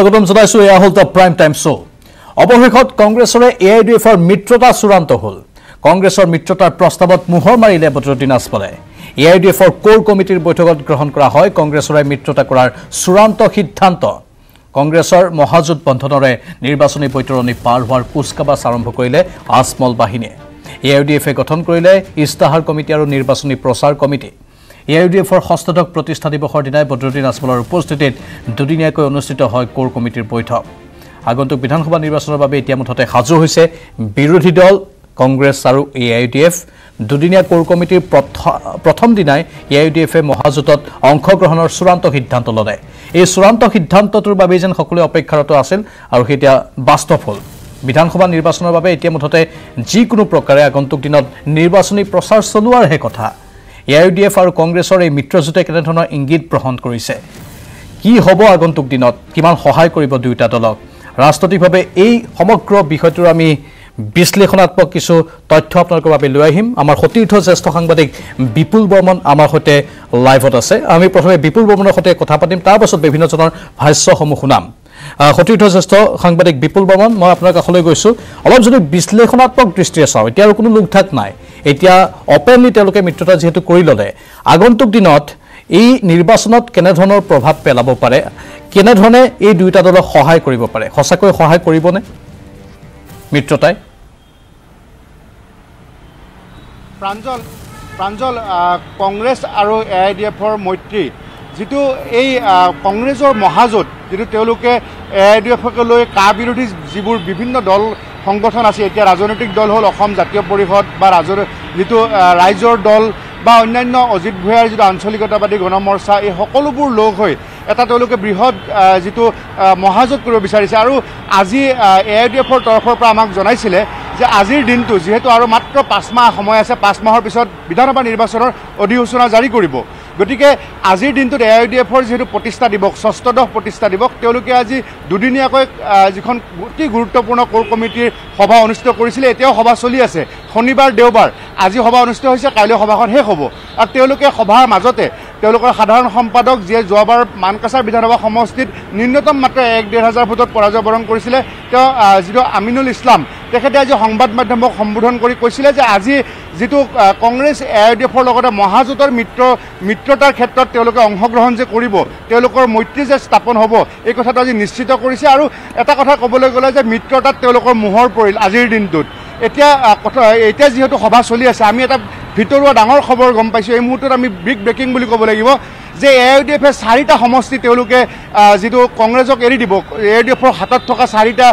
স্বাগতম জনাইছো এয়া হল দ্য প্ৰাইম টাইম শো। অৱশেষত কংগ্ৰেছৰে এআইডিএফৰ মিত্ৰতা চূড়ান্ত হল। কংগ্ৰেছৰ মিত্ৰতাৰ প্ৰস্তাৱত মোহৰ মাৰিলে বদৰুদ্দিন আজমলে। এআইডিএফৰ কোৰ কমিটিৰ বৈঠকত গ্ৰহণ কৰা হয় কংগ্ৰেছৰে মিত্ৰতা কৰাৰ চূড়ান্ত সিদ্ধান্ত। কংগ্ৰেছৰ মহাজোঁট বন্ধনৰে নিৰ্বাচনী বৈতৰণি পাৰ হোৱাৰ কুচকাৱাজ আৰম্ভ কৰিলে আজমল বাহিনীয়ে। এআইডিএফে গঠন কৰিলে ইস্তাহাৰ কমিটি আৰু নিৰ্বাচনী প্ৰচাৰ কমিটি। এআইডিএফৰ ষষ্ঠদশ প্ৰতিষ্ঠা দিৱসৰ দিনাই বদৰুদ্দিন আজমলৰ উপস্থিতিত দুদিনীয়াকৈ অনুষ্ঠিত হয় কোৰ কমিটিৰ বৈঠক। আগন্তুক বিধানসভা নিৰ্বাচনৰ বাবে এতিয়া মুঠতে সাজু হৈছে বিৰোধী দল কংগ্ৰেছ আৰু এআইডিএফ। দুদিনীয়া কোৰ কমিটিৰ প্ৰথম দিনাই এআইডিএফে মহাজোঁটত অংশগ্ৰহণৰ চূড়ান্ত সিদ্ধান্ত ল'লে। এই চূড়ান্ত সিদ্ধান্তটোৰ বাবে যেন সকলোৱে অপেক্ষাৰত আছিল আৰু এতিয়া বাস্তৱ হ'ল। বিধানসভা নিৰ্বাচনৰ বাবে এতিয়া মুঠতে যিকোনো প্ৰকাৰে আগন্তুক দিনত নিৰ্বাচনী প্ৰচাৰ চলোৱাৰহে কথা। এআইডিএফ আৰু কংগ্ৰেছৰ এই মিত্ৰজোঁটে কেনেধৰণৰ ইংগিত গ্ৰহণ কৰিছে, কি হ'ব আগন্তুক দিনত, কিমান সহায় কৰিব দুয়োটা দলক, ৰাজনৈতিকভাৱে এই সমগ্ৰ বিষয়টোৰ আমি বিশ্লেষণাত্মক কিছু তথ্য আপোনালোকৰ বাবে লৈ আহিম। আমাৰ সতীৰ্থ জ্যেষ্ঠ সাংবাদিক বিপুল বৰ্মন আমাৰ সৈতে লাইভত আছে। আমি প্ৰথমে বিপুল বৰ্মনৰ সৈতে কথা পাতিম, তাৰ পাছত বিভিন্নজনৰ ভাষ্যসমূহ শুনাম। সতীৰ্থ জ্যেষ্ঠ সাংবাদিক বিপুল বৰ্মন, মই আপোনাৰ কাষলৈ গৈছোঁ। অলপ যদি বিশ্লেষণাত্মক দৃষ্টিৰে চাওঁ, এতিয়া আৰু কোনো লোকঠাক নাই, এতিয়া অপেনলি তেওঁলোকে মিত্ৰতা যিহেতু কৰি ল'লে, আগন্তুক দিনত এই নিৰ্বাচনত কেনেধৰণৰ প্ৰভাৱ পেলাব পাৰে, কেনেধৰণে এই দুয়োটা দলক সহায় কৰিব পাৰে, সঁচাকৈ সহায় কৰিবনে মিত্ৰতাই? প্ৰাঞ্জল, কংগ্ৰেছ আৰু এআইডিএফৰ মৈত্ৰী, যিটো এই কংগ্ৰেছৰ মহাজোঁট, যিটো তেওঁলোকে এআইডিএফকে লৈ কা বিৰোধী যিবোৰ বিভিন্ন দল সংগঠন আছে, এতিয়া ৰাজনৈতিক দল হ'ল অসম জাতীয় পৰিষদ বা যিটো ৰাইজৰ দল বা অন্যান্য অজিত ভূঞাৰ যিটো আঞ্চলিকতাবাদী গণমৰ্চা, এই সকলোবোৰ লগ হৈ এটা তেওঁলোকে বৃহৎ যিটো মহাজোঁট কৰিব বিচাৰিছে। আৰু আজি এআইডিএফৰ তৰফৰ পৰা আমাক জনাইছিলে যে আজিৰ দিনটো যিহেতু আৰু মাত্ৰ 5 মাহ সময় আছে, 5 মাহৰ পিছত বিধানসভা নিৰ্বাচনৰ অধিসূচনা জাৰি কৰিব, গতিকে আজিৰ দিনটোত এআইডিএফৰ যিহেতু প্ৰতিষ্ঠা দিৱস, ষষ্ঠদশ প্ৰতিষ্ঠা দিৱস, তেওঁলোকে আজি দুদিনীয়াকৈ যিখন অতি গুৰুত্বপূৰ্ণ কোৰ কমিটিৰ সভা অনুষ্ঠিত কৰিছিলে, এতিয়াও সভা চলি আছে। শনিবাৰ দেওবাৰ আজি সভা অনুষ্ঠিত হৈছে, কাইলৈ সভাখন শেষ হ'ব। আৰু তেওঁলোকে সভাৰ মাজতে তেওঁলোকৰ সাধাৰণ সম্পাদক, যিয়ে যোৱাবাৰ মানকাছাৰ বিধানসভা সমষ্টিত ন্যূনতম মাত্ৰ 1-1.5 হাজাৰ ভোটত পৰাজয় বৰণ কৰিছিলে, তেওঁ যিটো আমিনুল ইছলাম, তেখেতে আজি সংবাদ মাধ্যমক সম্বোধন কৰি কৈছিলে যে আজি যিটো কংগ্ৰেছ এআইডিএফৰ লগতে মহাজোঁটৰ মিত্ৰতাৰ ক্ষেত্ৰত তেওঁলোকে অংশগ্ৰহণ যে কৰিব, তেওঁলোকৰ মৈত্ৰী যে স্থাপন হ'ব, এই কথাটো আজি নিশ্চিত কৰিছে। আৰু এটা কথা ক'বলৈ গ'লে যে মিত্ৰতাত তেওঁলোকৰ মোহৰ পৰিল আজিৰ দিনটোত। এতিয়া যিহেতু সভা চলি আছে, আমি এটা ভিতৰুৱা ডাঙৰ খবৰ গম পাইছোঁ। এই মুহূৰ্তত আমি বিগ ব্ৰেকিং বুলি ক'ব লাগিব যে এআইডিএফে 4টা সমষ্টি তেওঁলোকে যিটো কংগ্ৰেছক এৰি দিব। এআইডিএফৰ হাতত থকা 4টা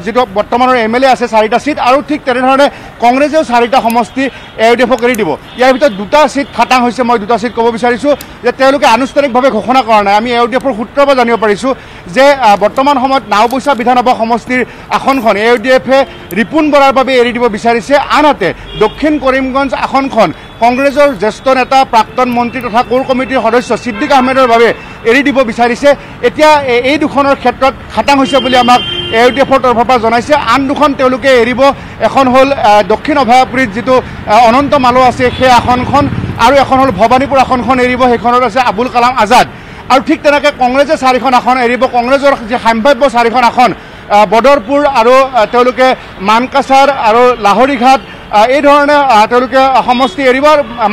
যিটো বৰ্তমানৰ MLA আছে, 4টা ছিট, আৰু ঠিক তেনেধৰণে কংগ্ৰেছেও 4টা সমষ্টি এআইডিএফক এৰি দিব। ইয়াৰ ভিতৰত 2টা ছিট খাটাং হৈছে। মই 2টা ছিট ক'ব বিচাৰিছোঁ যে তেওঁলোকে আনুষ্ঠানিকভাৱে ঘোষণা কৰা নাই। আমি এআইডিএফৰ সূত্ৰৰ পৰা জানিব পাৰিছোঁ যে বৰ্তমান সময়ত নাওবৈচা বিধানসভা সমষ্টিৰ আসনখন এআইডিএফে ৰিপুণ বৰাৰ বাবে এৰি দিব বিচাৰিছে। আনহাতে দক্ষিণ কৰিমগঞ্জ আসনখন কংগ্ৰেছৰ জ্যেষ্ঠ নেতা, প্ৰাক্তন মন্ত্ৰী তথা কোৰ কমিটিৰ সদস্য ছিদ্দিক আহমেদৰ বাবে এৰি দিব বিচাৰিছে। এতিয়া এই দুখনৰ ক্ষেত্ৰত খাটাং হৈছে বুলি আমাক এআইডিএফৰ তৰফৰ পৰা জনাইছে। আন দুখন তেওঁলোকে এৰিব, এখন হ'ল দক্ষিণ অভয়াপুৰীত যিটো অনন্ত মালো আছে সেই আসনখন, আৰু এখন হ'ল ভৱানীপুৰ আসনখন এৰিব, সেইখনত আছে আবুল কালাম আজাদ। আৰু ঠিক তেনেকৈ কংগ্ৰেছে 4খন আসন এৰিব। কংগ্ৰেছৰ যি সাম্ভাৱ্য 4খন আসন, বদৰপুৰ আৰু তেওঁলোকে মানকাছাৰ আৰু লাহৰীঘাট, এই ধৰণে তেওঁলোকে সমষ্টি এৰিব।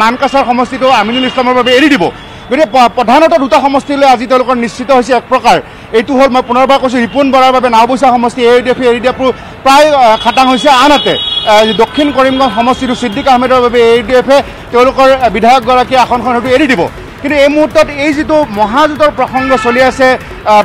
মানকাছাৰ সমষ্টিটো আমিনুল ইছলামৰ বাবে এৰি দিব। গতিকে প্ৰধানতঃ 2টা সমষ্টিলৈ আজি তেওঁলোকৰ নিশ্চিত হৈছে এক প্ৰকাৰ। এইটো হ'ল, মই পুনৰবাৰ কৈছোঁ, ৰিপুণ বৰাৰ বাবে নাওবৈচা সমষ্টি এআইডিএফে এৰি দিয়াটো প্ৰায় খাটাং হৈছে। আনহাতে দক্ষিণ কৰিমগঞ্জ সমষ্টিটো ছিদ্দিক আহমেদৰ বাবে এআইডিএফে তেওঁলোকৰ বিধায়কগৰাকীয়ে আসনখন হয়তো এৰি দিব। কিন্তু এই মুহূৰ্তত এই যিটো মহাজোঁটৰ প্ৰসংগ চলি আছে,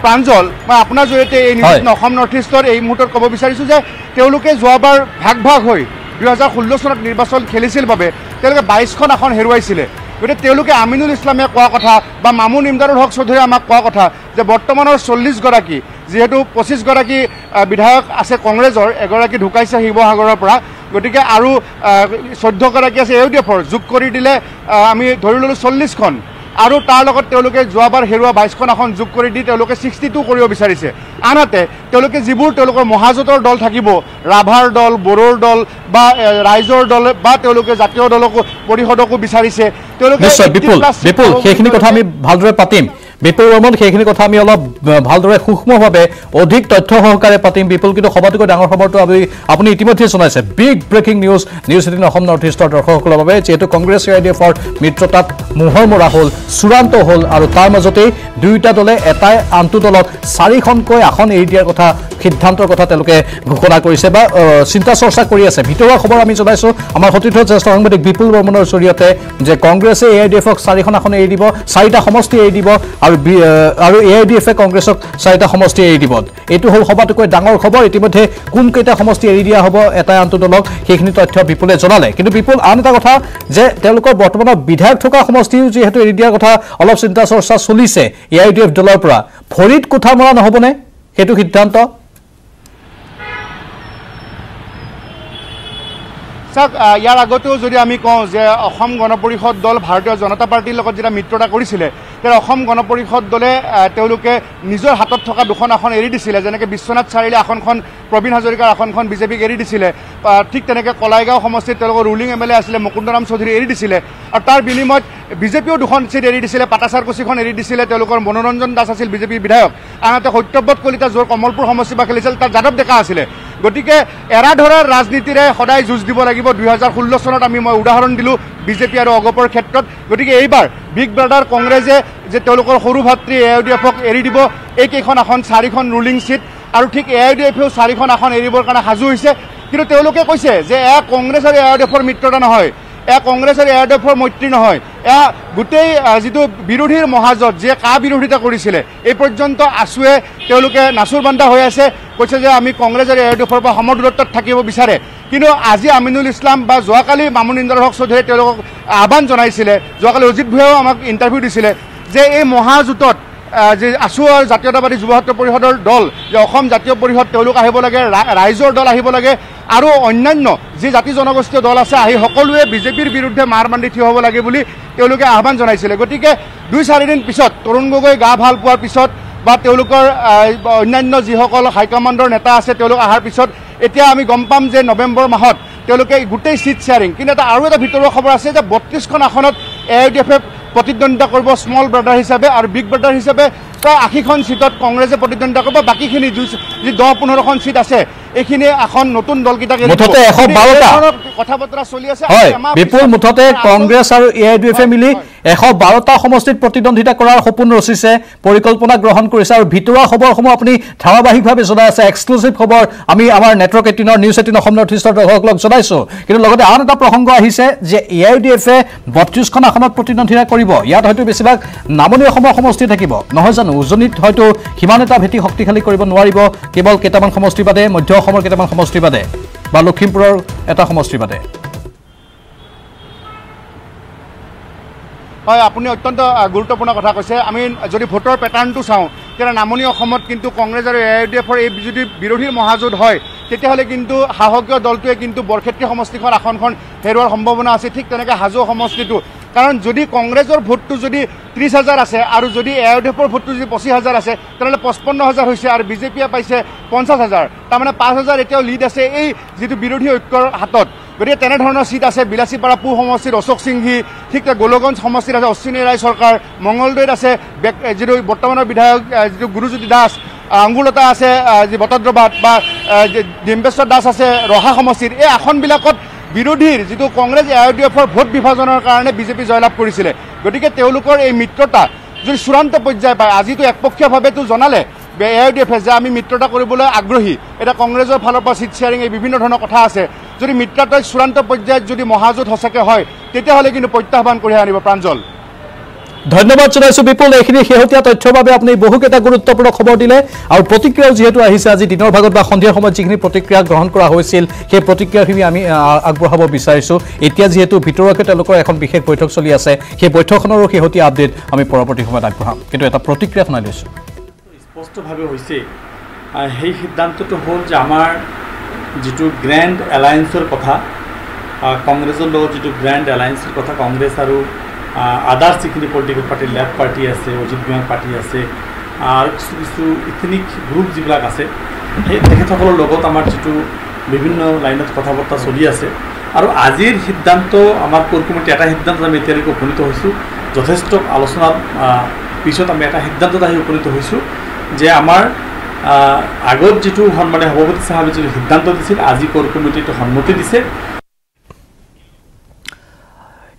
প্ৰাঞ্জল, মই আপোনাৰ জৰিয়তে এই অসম নৰ্থ ইষ্টৰ এই মুহূৰ্তত ক'ব বিচাৰিছোঁ যে তেওঁলোকে যোৱাবাৰ ভাগ হৈ 2016 চনত নিৰ্বাচন খেলিছিল বাবে তেওঁলোকে 22খন আসন হেৰুৱাইছিলে। গতিকে তেওঁলোকে আমিনুল ইছলামে কোৱা কথা বা মামুন ইমদাদুল হক চৌধুৰীয়ে আমাক কোৱা কথা যে বৰ্তমানৰ 40গৰাকী, যিহেতু 25গৰাকী বিধায়ক আছে কংগ্ৰেছৰ, এগৰাকী ঢুকাইছে শিৱসাগৰৰ পৰা, গতিকে আৰু 14গৰাকী আছে এআইডিএফৰ, যোগ কৰি দিলে আমি ধৰি ল'লোঁ 40খন, আৰু তাৰ লগত তেওঁলোকে যোৱাবাৰ হেৰুৱা 22খন আসন যোগ কৰি দি তেওঁলোকে 62 কৰিব বিচাৰিছে। আনহাতে তেওঁলোকে যিবোৰ তেওঁলোকৰ মহাজোঁটৰ দল থাকিব, ৰাভাৰ দল, বড়োৰ দল বা ৰাইজৰ দল বা তেওঁলোকে জাতীয় দলকো পৰিষদকো বিচাৰিছে। তেওঁলোকে বিপুল সেইখিনি কথা আমি ভালদৰে পাতিম। বিপুল বৰ্মন সেইখিনি কথা আমি অলপ ভালদৰে সূক্ষ্মভাৱে অধিক তথ্য সহকাৰে পাতিম বিপুল কিন্তু সবাতোকৈ ডাঙৰ খবৰটো আপুনি ইতিমধ্যে জনাইছে big breaking news 18 Assam north ইষ্টৰ দৰ্শকসকলৰ বাবে যেহেতু কংগ্ৰেছ AIDFৰ মিত্ৰতাত মোহৰ মৰা হ'ল চূড়ান্ত হ'ল আৰু তাৰ মাজতেই দুয়োটা দলে এটাই আনটো দলক 4খনকৈ আসন এৰি দিয়াৰ কথা সিদ্ধান্তৰ কথা তেওঁলোকে ঘোষণা কৰিছে বা চিন্তা চৰ্চা কৰি আছে ভিতৰুৱা খবৰ আমি জনাইছো আমাৰ সতীৰ্থ জ্যেষ্ঠ সাংবাদিক বিপুল বৰ্মনৰ জৰিয়তে যে কংগ্ৰেছে AIDFক 4খন আসন এৰি দিব 4টা সমষ্টি এৰি দিব আৰু AIDFে কংগ্ৰেছক 4টা সমষ্টি এৰি দিব এইটো হ'ল সবাতোকৈ ডাঙৰ খবৰ ইতিমধ্যে কোন কেইটা সমষ্টি এৰি দিয়া হ'ব এটাই আনটো দলক সেইখিনি তথ্য বিপুলে জনালে কিন্তু বিপুল আন এটা কথা যে তেওঁলোকৰ বৰ্তমানৰ বিধায়ক থকা সমষ্টিও যেহেতু এৰি দিয়াৰ কথা অলপ চিন্তা চৰ্চা চলিছে AIDF দলৰ পৰা ভৰিত কোঠা মৰা নহবনে সেইটো সিদ্ধান্ত চাওক ইয়াৰ আগতেও যদি আমি কওঁ যে অসম গণ পৰিষদ দল ভাৰতীয় জনতা পাৰ্টিৰ লগত যেতিয়া মিত্ৰতা কৰিছিলে তেতিয়া অসম গণ পৰিষদ দলে তেওঁলোকে নিজৰ হাতত থকা দুখন আসন এৰি দিছিলে যেনেকৈ বিশ্বনাথ চাৰিআলি আসনখন প্ৰবীণ হাজৰিকাৰ আসনখন বিজেপিক এৰি দিছিলে ঠিক তেনেকৈ কলাইগাঁও সমষ্টিত তেওঁলোকৰ ৰুলিং MLA আছিলে মুকুন্দৰাম চৌধুৰী এৰি দিছিলে আৰু তাৰ বিনিময়ত বিজেপিও দুখন চিট এৰি দিছিলে পাটাচাৰকুছিখন এৰি দিছিলে তেওঁলোকৰ মনোৰঞ্জন দাস আছিল বিজেপিৰ বিধায়ক আনহাতে সত্যব্ৰত কলিতা য'ৰ কমলপুৰ সমষ্টিৰ পৰা খেলিছিল তাত যাদৱ ডেকা আছিলে গতিকে এৰা ধৰাৰ ৰাজনীতিৰে সদায় যুঁজ দিব লাগিব 2016 চনত মই উদাহৰণ দিলোঁ বিজেপি আৰু অগপৰ ক্ষেত্ৰত গতিকে এইবাৰ বিগ ব্ৰাদাৰ কংগ্ৰেছে যে তেওঁলোকৰ সৰু ভাতৃ AIDFক এৰি দিব এইকেইখন আসন 4খন ৰুলিং চিট আৰু ঠিক AIDFেও 4খন আসন এৰিবৰ কাৰণে সাজু হৈছে কিন্তু তেওঁলোকে কৈছে যে এয়া কংগ্ৰেছ আৰু AIDFৰ মিত্ৰতা নহয় এয়া কংগ্ৰেছ আৰু AIDFৰ মৈত্ৰী নহয় এয়া গোটেই যিটো বিৰোধীৰ মহাজোঁট যিয়ে কা বিৰোধিতা কৰিছিলে এই পৰ্যন্ত আছুৱে তেওঁলোকে নাচুৰ বান্ধা হৈ আছে কৈছে যে আমি কংগ্ৰেছ আৰু AIDFৰ পৰা সমদূৰত্বত থাকিব বিচাৰে কিন্তু আজি আমিনুল ইছলাম বা যোৱাকালি মামুন ইন্দ্ৰৰ হক চৌধুৰীয়ে তেওঁলোকক আহ্বান জনাইছিলে যোৱাকালি অজিত ভূঞাও আমাক ইণ্টাৰভিউ দিছিলে যে এই মহাজোঁটত যে আছু আৰু জাতীয়তাবাদী যুৱশক্তি পৰিষদৰ দল যে অসম জাতীয় পৰিষদ তেওঁলোক আহিব লাগে ৰাইজৰ দল আহিব লাগে আৰু অন্যান্য যি জাতি জনগোষ্ঠীয় দল আছে আহি সকলোৱে বিজেপিৰ বিৰুদ্ধে মাৰ বান্ধি থিয় হ'ব লাগে বুলি তেওঁলোকে আহ্বান জনাইছিলে গতিকে 2-4 দিন পিছত তৰুণ গগৈ গা ভাল পোৱাৰ পিছত বা তেওঁলোকৰ অন্যান্য যিসকল হাইকমাণ্ডৰ নেতা আছে তেওঁলোক অহাৰ পিছত এতিয়া আমি গম পাম যে নৱেম্বৰ মাহত তেওঁলোকে গোটেই চিট শ্বেয়াৰিং কিন্তু আৰু এটা ভিতৰুৱা খবৰ আছে যে 32খন আসনত AIDFে প্ৰতিদ্বন্দ্বিতা কৰিব স্মল ব্ৰাদাৰ হিচাপে আৰু বিগ ব্ৰাদাৰ হিচাপে প্ৰায় 80খন চিটত কংগ্ৰেছে প্ৰতিদ্বন্দ্বিতা কৰিব বাকীখিনি যি 10-15খন চিট আছে এইখিনি এখন নতুন দলকেইটাকে মুঠতে 112টা কথা বতৰা চলি আছে বিপুল মুঠতে কংগ্ৰেছ আৰু AIDFে মিলি 112টা সমষ্টিত প্ৰতিদ্বন্দ্বিতা কৰাৰ সপোন ৰচিছে পৰিকল্পনা গ্ৰহণ কৰিছে আৰু ভিতৰুৱা খবৰসমূহ আপুনি ধাৰাবাহিকভাৱে জনাই আছে এক্সক্লুচিভ খবৰ আমি আমাৰ নেটৱৰ্ক 18 নিউজ 18 অসম নৰ্থ ইষ্টৰ দৰ্শকসকলক জনাইছো কিন্তু লগতে আন এটা প্ৰসংগ আহিছে যে AIDFে 32খন আসনত প্ৰতিদ্বন্দ্বিতা কৰিব ইয়াত হয়তো বেছিভাগ নামনি অসমৰ সমষ্টি থাকিব নহয় জানো উজনিত হয়তো সিমান এটা ভেটি শক্তিশালী কৰিব নোৱাৰিব কেৱল কেইটামান সমষ্টি বাদে মধ্য অসমৰ কেইটামান সমষ্টি বাদে বা লখিমপুৰৰ এটা সমষ্টি বাদে হয় আপুনি অত্যন্ত গুৰুত্বপূৰ্ণ কথা কৈছে আমি যদি ভোটৰ পেটাৰ্ণটো চাওঁ তেতিয়া নামনি অসমত কিন্তু কংগ্ৰেছ আৰু AIDFৰ এই যদি বিৰোধীৰ মহাজোঁট হয় তেতিয়াহ'লে কিন্তু সাহসীয় দলটোৱে কিন্তু বৰক্ষেত্ৰী সমষ্টিখন আসনখন হেৰুৱাৰ সম্ভাৱনা আছে ঠিক তেনেকৈ হাজো সমষ্টিটো কাৰণ যদি কংগ্ৰেছৰ ভোটটো যদি 30,000 আছে আৰু যদি AIDFৰ ভোটটো যদি 25,000 আছে তেনেহ'লে 55,000 হৈছে আৰু বিজেপিয়ে পাইছে 50,000 তাৰমানে 5,000 এতিয়াও লিড আছে এই যিটো বিৰোধী ঐক্যৰ হাতত গতিকে তেনেধৰণৰ চিট আছে বিলাচীপাৰা পূব সমষ্টিত অশোক সিংঘি ঠিক গোলগঞ্জ সমষ্টিত আছে অশ্বিনী ৰায় চৰকাৰ মংগলদৈত আছে যিটো বৰ্তমানৰ বিধায়ক যিটো গুৰুজ্যোতি দাস আংগুলতা আছে যি বটদ্ৰবাদ বা ডিম্বেশ্বৰ দাস আছে ৰহা সমষ্টিত এই আসনবিলাকত বিৰোধীৰ যিটো কংগ্ৰেছ AIDFৰ ভোট বিভাজনৰ কাৰণে বিজেপি জয়লাভ কৰিছিলে গতিকে তেওঁলোকৰ এই মিত্ৰতা যদি চূড়ান্ত পৰ্যায় পায় আজিতো একপক্ষীয়ভাৱেতো জনালে AIDFে যে আমি মিত্ৰতা কৰিবলৈ আগ্ৰহী এটা কংগ্ৰেছৰ ফালৰ পৰা চিট শ্বেয়াৰিং এই বিভিন্ন ধৰণৰ কথা আছে যদি মিত্ৰতাৰ চূড়ান্ত পৰ্যায়ত যদি মহাজোঁট সঁচাকৈ হয় তেতিয়াহ'লে কিন্তু প্ৰত্যাহ্বান কঢ়িয়াই আনিব প্ৰাঞ্জল ধন্যবাদ জনাইছো বিপুল এইখিনি শেহতীয়া তথ্যৰ বাবে আপুনি বহুকেইটা গুৰুত্বপূৰ্ণ খবৰ দিলে আৰু প্ৰতিক্ৰিয়াও যিহেতু আহিছে আজি দিনৰ ভাগত বা সন্ধিয়াৰ সময়ত যিখিনি প্ৰতিক্ৰিয়া গ্ৰহণ কৰা হৈছিল সেই প্ৰতিক্ৰিয়াখিনি আমি আগবঢ়াব বিচাৰিছো এতিয়া যিহেতু ভিতৰুৱাকৈ তেওঁলোকৰ এখন বিশেষ বৈঠক চলি আছে সেই বৈঠকখনৰো শেহতীয়া আপডেট আমি পৰৱৰ্তী সময়ত আগবঢ়াম কিন্তু এটা প্ৰতিক্ৰিয়া শুনাই লৈছোঁ স্পষ্টভাৱে হৈছে সেই সিদ্ধান্তটো হ'ল যে আমাৰ যিটো গ্ৰেণ্ড এলায়েন্সৰ কথা কংগ্ৰেছৰ লগত যিটো গ্ৰেণ্ড এলায়েন্সৰ কথা কংগ্ৰেছ আৰু আদাৰ্ছ যিখিনি পলিটিকেল পাৰ্টি লেফ্ট পাৰ্টি আছে অজিত ভূঞাৰ পাৰ্টি আছে আৰু কিছু কিছু ইথনিক গ্ৰুপ যিবিলাক আছে সেই তেখেতসকলৰ লগত আমাৰ যিটো বিভিন্ন লাইনত কথা বতৰা চলি আছে আৰু আজিৰ সিদ্ধান্ত আমাৰ কোৰ কমিটি এটা সিদ্ধান্ত আমি এতিয়ালৈকে উপনীত হৈছোঁ যথেষ্ট আলোচনাৰ পিছত আমি এটা সিদ্ধান্তত আহি উপনীত হৈছোঁ যে আমাৰ আগত যিটো মানে সভাপতি সাহেবে যিটো সিদ্ধান্ত দিছিল আজি কোৰ কমিটিটো সন্মতি দিছে।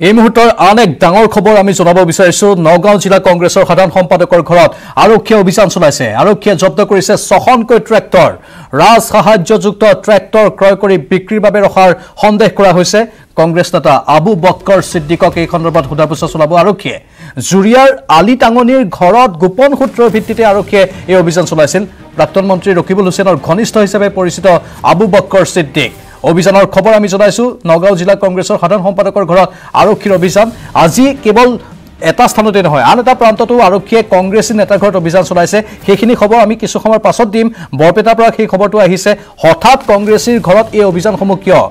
এই মুহূৰ্তৰ আন এক ডাঙৰ খবৰ আমি জনাব বিচাৰিছোঁ। নগাঁও জিলা কংগ্ৰেছৰ সাধাৰণ সম্পাদকৰ ঘৰত আৰক্ষীয়ে অভিযান চলাইছে। আৰক্ষীয়ে জব্দ কৰিছে 6খনকৈ ট্ৰেক্টৰ। ৰাজ সাহায্যযুক্ত ট্ৰেক্টৰ ক্ৰয় কৰি বিক্ৰীৰ বাবে ৰখাৰ সন্দেহ কৰা হৈছে। কংগ্ৰেছ নেতা আবু বক্কৰ ছিদ্দিকক এই সন্দৰ্ভত সোধা পোছা চলাব আৰক্ষীয়ে। জুৰিয়াৰ আলি টাঙনিৰ ঘৰত গোপন সূত্ৰৰ ভিত্তিতে আৰক্ষীয়ে এই অভিযান চলাইছিল। প্ৰাক্তন মন্ত্ৰী ৰকিবুল হুছেইনৰ ঘনিষ্ঠ হিচাপে পৰিচিত আবু বক্কৰ ছিদ্দিক। অভিযানৰ খবৰ আমি জনাইছোঁ। নগাঁও জিলা কংগ্ৰেছৰ সাধাৰণ সম্পাদকৰ ঘৰত আৰক্ষীৰ অভিযান। আজি কেৱল এটা স্থানতে নহয়, আন এটা প্ৰান্ততো আৰক্ষীয়ে কংগ্ৰেছী নেতাৰ ঘৰত অভিযান চলাইছে। সেইখিনি খবৰ আমি কিছু সময়ৰ পাছত দিম। বৰপেটাৰ পৰা সেই খবৰটো আহিছে। হঠাৎ কংগ্ৰেছীৰ ঘৰত এই অভিযানসমূহ কিয়?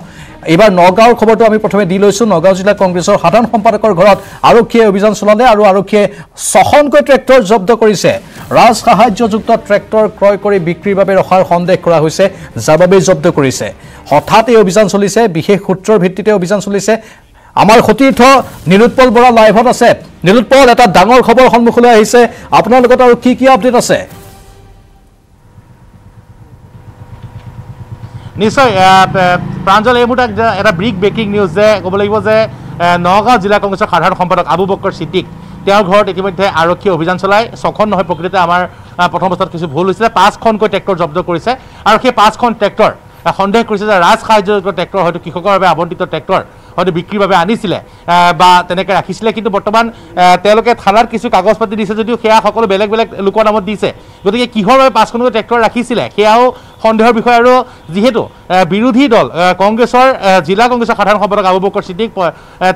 এইবাৰ নগাঁৱৰ খবৰটো আমি প্ৰথমে দি লৈছোঁ। নগাঁও জিলা কংগ্ৰেছৰ সাধাৰণ সম্পাদকৰ ঘৰত আৰক্ষীয়ে অভিযান চলালে আৰু আৰক্ষীয়ে 6খনকৈ ট্ৰেক্টৰ জব্দ কৰিছে। ৰাজ সাহায্যযুক্ত ট্ৰেক্টৰ ক্ৰয় কৰি বিক্ৰীৰ বাবে ৰখাৰ সন্দেহ কৰা হৈছে, যাৰ বাবেই জব্দ কৰিছে। হঠাৎ এই অভিযান চলিছে, বিশেষ সূত্ৰৰ ভিত্তিতে অভিযান চলিছে। আমাৰ সতীৰ্থ নীলোৎপল বৰা লাইভত আছে। নীলোৎপল, এটা ডাঙৰ খবৰ সন্মুখলৈ আহিছে, আপোনাৰ লগত আৰু কি আপডেট আছে? নিশ্চয় প্ৰাঞ্জল, এই মুহূৰ্তত এটা ব্ৰেকিং নিউজ যে ক'ব লাগিব যে নগাঁও জিলা কংগ্ৰেছৰ সাধাৰণ সম্পাদক আবু বক্কৰ ছিদ্দিক, তেওঁৰ ঘৰত ইতিমধ্যে আৰক্ষীয়ে অভিযান চলাই 6খন নহয়, প্ৰকৃততে আমাৰ প্ৰথম অৱস্থাত কিছু ভুল হৈছিলে, 5খনকৈ ট্ৰেক্টৰ জব্দ কৰিছে। আৰু সেই 5খন ট্ৰেক্টৰ সন্দেহ কৰিছে যে ৰাজ সাহায্যযুক্ত ট্ৰেক্টৰ, হয়তো কৃষকৰ বাবে আবণ্টিত ট্ৰেক্টৰ হয়তো বিক্ৰীৰ বাবে আনিছিলে বা তেনেকৈ ৰাখিছিলে। কিন্তু বৰ্তমান তেওঁলোকে থানাত কিছু কাগজ পাতি দিছে যদিও সেয়া সকলো বেলেগ বেলেগ লোকৰ নামত দিছে। গতিকে কিহৰ বাবে 5খনকৈ ট্ৰেক্টৰ ৰাখিছিলে সেয়াও সন্দেহৰ বিষয়। আৰু যিহেতু বিৰোধী দল কংগ্ৰেছৰ জিলা কংগ্ৰেছৰ সাধাৰণ সম্পাদক আবু বক্কৰ ছিদ্দিক,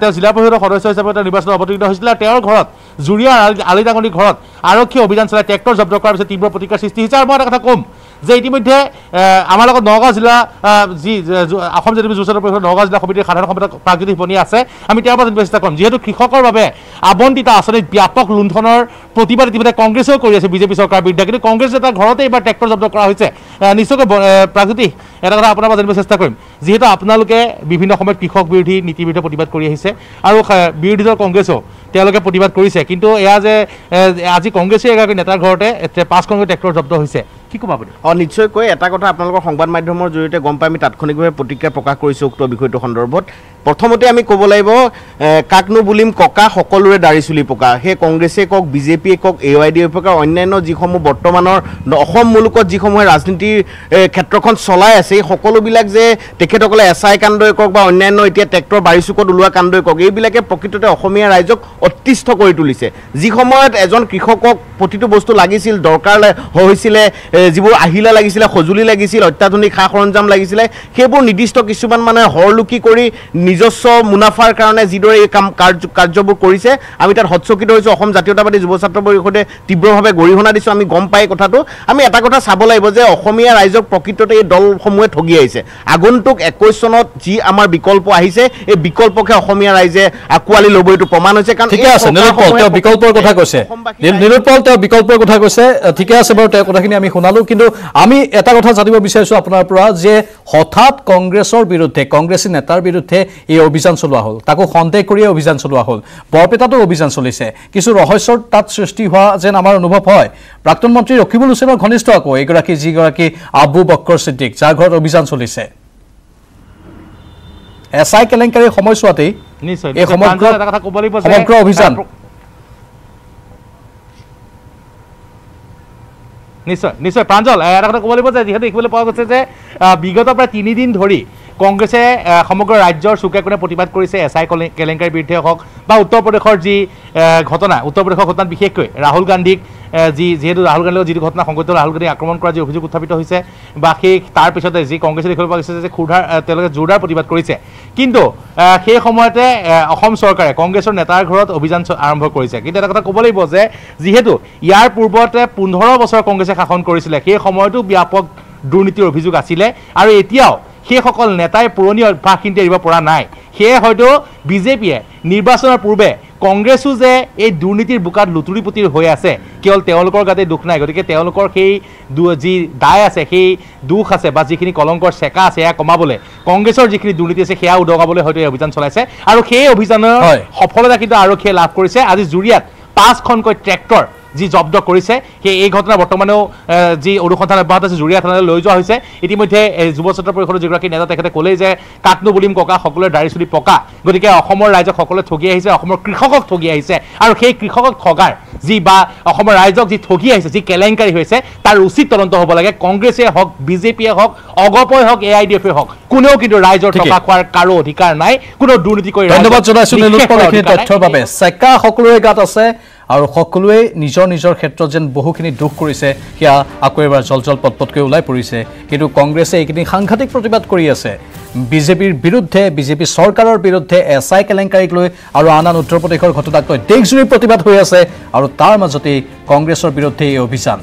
তেওঁ জিলা পৰিষদৰ সদস্য হিচাপে তেওঁ নিৰ্বাচনত অৱতীৰ্ণ হৈছিলে। তেওঁৰ ঘৰত, জুৰিয়াৰ আলি টাঙনিৰ ঘৰত আৰক্ষীয়ে অভিযান চলাই ট্ৰেক্টৰ জব্দ কৰাৰ পিছত তীব্ৰ প্ৰতিক্ৰিয়াৰ সৃষ্টি হৈছে। আৰু মই এটা কথা ক'ম যে ইতিমধ্যে আমাৰ লগত নগাঁও জিলা যি অসম জেডিপি যুৱ ছাত্ৰ পৰিষদৰ নগাঁও জিলা সমিতিৰ সাধাৰণ সম্পাদক প্ৰাগজ্যোতিষ বনিয়া আছে, আমি তেওঁৰ পৰা জানিব চেষ্টা কৰিম। যিহেতু কৃষকৰ বাবে আবণ্টিত আঁচনিত ব্যাপক লুণ্ঠনৰ প্ৰতিবাদ ইতিমধ্যে কংগ্ৰেছেও কৰি আছে বিজেপি চৰকাৰৰ বিৰুদ্ধে, কিন্তু কংগ্ৰেছ নেতাৰ ঘৰতে এইবাৰ ট্ৰেক্টৰ জব্দ কৰা হৈছে। নিশ্চয়কৈ প্ৰাগজ্যোতিষ, এটা কথা আপোনাৰ পৰা জানিব চেষ্টা কৰিম। যিহেতু আপোনালোকে বিভিন্ন সময়ত কৃষক বিৰোধী নীতিৰ বিৰুদ্ধে প্ৰতিবাদ কৰি আহিছে আৰু বিৰোধী দল কংগ্ৰেছেও তেওঁলোকে প্ৰতিবাদ কৰিছে, কিন্তু এয়া যে আজি কংগ্ৰেছে এগৰাকী নেতাৰ ঘৰতে 5খনকৈ ট্ৰেক্টৰ জব্দ হৈছে, কি ক'ব আপুনি? নিশ্চয়কৈ এটা কথা আপোনালোকৰ সংবাদ মাধ্যমৰ জৰিয়তে গম পাই আমি তাৎক্ষণিকভাৱে প্ৰতিক্ৰিয়া প্ৰকাশ কৰিছোঁ উক্ত বিষয়টোৰ সন্দৰ্ভত। প্ৰথমতে আমি ক'ব লাগিব, কাকনো বুলিম ককা সকলোৰে দাড়ি চুলি পকা। সেই কংগ্ৰেছে কওক, বিজেপিয়ে কওক, AYDF কওক, অন্যান্য যিসমূহ বৰ্তমানৰ অসম মুলুকত যিসমূহে ৰাজনীতিৰ ক্ষেত্ৰখন চলাই আছে, এই সকলোবিলাক যে তেখেতসকলে SI কাণ্ডই কওক বা অন্যান্য এতিয়া ট্ৰেক্টৰ বাৰিচুকত ওলোৱা কাণ্ডই কওক, এইবিলাকে প্ৰকৃততে অসমীয়া ৰাইজক অতিষ্ঠ কৰি তুলিছে। যি সময়ত এজন কৃষকক প্ৰতিটো বস্তু লাগিছিল, দৰকাৰ হৈছিলে, যিবোৰ আহিলা লাগিছিলে, সঁজুলি লাগিছিল, অত্যাধুনিক সা সৰঞ্জাম লাগিছিলে, সেইবোৰ নিৰ্দিষ্ট কিছুমান মানে হৰলুকি কৰি নিজস্ব মুনাফাৰ কাৰণে যিদৰে এই কাৰ্যবোৰ কৰিছে, আমি তাত হতচকিত হৈছোঁ। অসম জাতীয়তাবাদী যুৱ ছাত্ৰ পৰিষদে তীব্ৰভাৱে গৰিহণা দিছোঁ। আমি গম পাই কথাটো, আমি এটা কথা চাব লাগিব যে অসমীয়া ৰাইজক প্ৰকৃততে এই দলসমূহে ঠগি আহিছে। আগন্তুক 21 চনত যি আমাৰ বিকল্প আহিছে, এই বিকল্পকে অসমীয়া ৰাইজে আঁকোৱালি ল'ব, এইটো প্ৰমাণ হৈছে। কাৰণ ঠিকে আছে নীলোৎপল, তেওঁ বিকল্পৰ কথা কৈছে। নীলোৎপল, তেওঁ বিকল্পৰ কথা কৈছে, ঠিকে আছে বাৰু, তেওঁ কথাখিনি আমি শুনালোঁ। কিন্তু আমি এটা কথা জানিব বিচাৰিছোঁ আপোনাৰ পৰা যে হঠাৎ কংগ্ৰেছৰ বিৰুদ্ধে, কংগ্ৰেছী নেতাৰ বিৰুদ্ধে এই অভিযান চলোৱা হ'ল, তাকো সন্দেহ কৰিয়ে অভিযান চলোৱা হ'ল। বৰপেটাতো অভিযান চলিছে, কিছু ৰহস্যৰ তাত সৃষ্টি হোৱা যেন আমাৰ অনুভৱ হয়। প্ৰাক্তন মন্ত্ৰী ৰকিবুল হুছেইনৰ ঘনিষ্ঠ আকৌ এইগৰাকী, যিগৰাকী আবু বক্কৰ ছিদ্দিক, যাৰ ঘৰত অভিযান চলিছে। SI কেলেংকাৰীৰ সময়ছোৱাতেই এই সমগ্ৰ অভিযান। নিশ্চয় প্ৰাঞ্জল, এটা কথা ক'ব লাগিব যে যিহেতু দেখিবলৈ পোৱা গৈছে যে বিগত প্ৰায় 3 দিন ধৰি কংগ্ৰেছে সমগ্ৰ ৰাজ্যৰ চুকে কোণে প্ৰতিবাদ কৰিছে SI কেলেংকাৰীৰ বিৰুদ্ধে হওক বা উত্তৰ প্ৰদেশৰ যি ঘটনা, উত্তৰ প্ৰদেশৰ ঘটনাত বিশেষকৈ ৰাহুল গান্ধীক যিহেতু ৰাহুল গান্ধীৰ যিটো ঘটনা সংঘটিত, ৰাহুল গান্ধীক আক্ৰমণ কৰাৰ যি অভিযোগ উত্থাপিত হৈছে বা সেই তাৰ পিছতে যি কংগ্ৰেছে দেখিবলৈ পোৱা গৈছে যে তেওঁলোকে জোৰদাৰ প্ৰতিবাদ কৰিছে। কিন্তু সেই সময়তে অসম চৰকাৰে কংগ্ৰেছৰ নেতাৰ ঘৰত অভিযান আৰম্ভ কৰিছে। কিন্তু এটা কথা ক'ব লাগিব যে যিহেতু ইয়াৰ পূৰ্বতে 15 বছৰ কংগ্ৰেছে শাসন কৰিছিলে, সেই সময়তো ব্যাপক দুৰ্নীতিৰ অভিযোগ আছিলে আৰু এতিয়াও সেইসকল নেতাই পুৰণি অভ্যাসখিনি এৰিব পৰা নাই। সেয়ে হয়তো বিজেপিয়ে নিৰ্বাচনৰ পূৰ্বে কংগ্ৰেছো যে এই দুৰ্নীতিৰ বোকাত লুতুৰি পুতুৰি হৈ আছে, কেৱল তেওঁলোকৰ গাতে দুখ নাই। গতিকে তেওঁলোকৰ সেই যি দায় আছে, সেই দুখ আছে বা যিখিনি কলংকৰ চেকা আছে, সেয়া কমাবলৈ কংগ্ৰেছৰ যিখিনি দুৰ্নীতি আছে সেয়া উদঙাবলৈ হয়তো এই অভিযান চলাইছে। আৰু সেই অভিযানৰ সফলতা কিন্তু আৰক্ষীয়ে লাভ কৰিছে। আজি জুৰিয়াত 5খনকৈ ট্ৰেক্টৰ যি জব্দ কৰিছে সেই এই ঘটনা বৰ্তমানেও যি অনুসন্ধান অব্যাহত আছে জুৰিয়া থানালৈ লৈ যোৱা হৈছে ইতিমধ্যে যুৱ ছাত্ৰ পৰিষদৰ যিগৰাকী নেতা তেখেতে ক'লেই যে কাকনো বুলিম ককা সকলোৰে দাড়ি চুলি পকা গতিকে অসমৰ ৰাইজক সকলোৱে ঠগি আহিছে অসমৰ কৃষকক ঠগি আহিছে আৰু সেই কৃষকক ঠগাৰ যি বা অসমৰ ৰাইজক যি ঠগি আহিছে যি কেলেংকাৰী হৈছে তাৰ উচিত তদন্ত হ'ব লাগে কংগ্ৰেছে হওক বিজেপিয়ে হওক অগপই হওক AIDF হওক কোনেও কিন্তু ৰাইজৰ টকা খোৱাৰ কাৰো অধিকাৰ নাই কোনো দুৰ্নীতি কৰি ধন্যবাদ জনাইছো নিলোৎপলখিনি তথ্যৰ বাবে চেকা সকলোৰে গাত আছে আৰু সকলোৱে নিজৰ নিজৰ ক্ষেত্ৰত যেন বহুখিনি দুখ কৰিছে সেয়া আকৌ এবাৰ জল পটপটকৈ ওলাই পৰিছে কিন্তু কংগ্ৰেছে এইখিনি সাংঘাতিক প্ৰতিবাদ কৰি আছে বিজেপিৰ বিৰুদ্ধে বিজেপি চৰকাৰৰ বিৰুদ্ধে SI কেলেংকাৰীক লৈ আৰু আন উত্তৰ প্ৰদেশৰ ঘটনাক লৈ দেশজুৰি প্ৰতিবাদ হৈ আছে আৰু তাৰ মাজতে কংগ্ৰেছৰ বিৰুদ্ধে এই অভিযান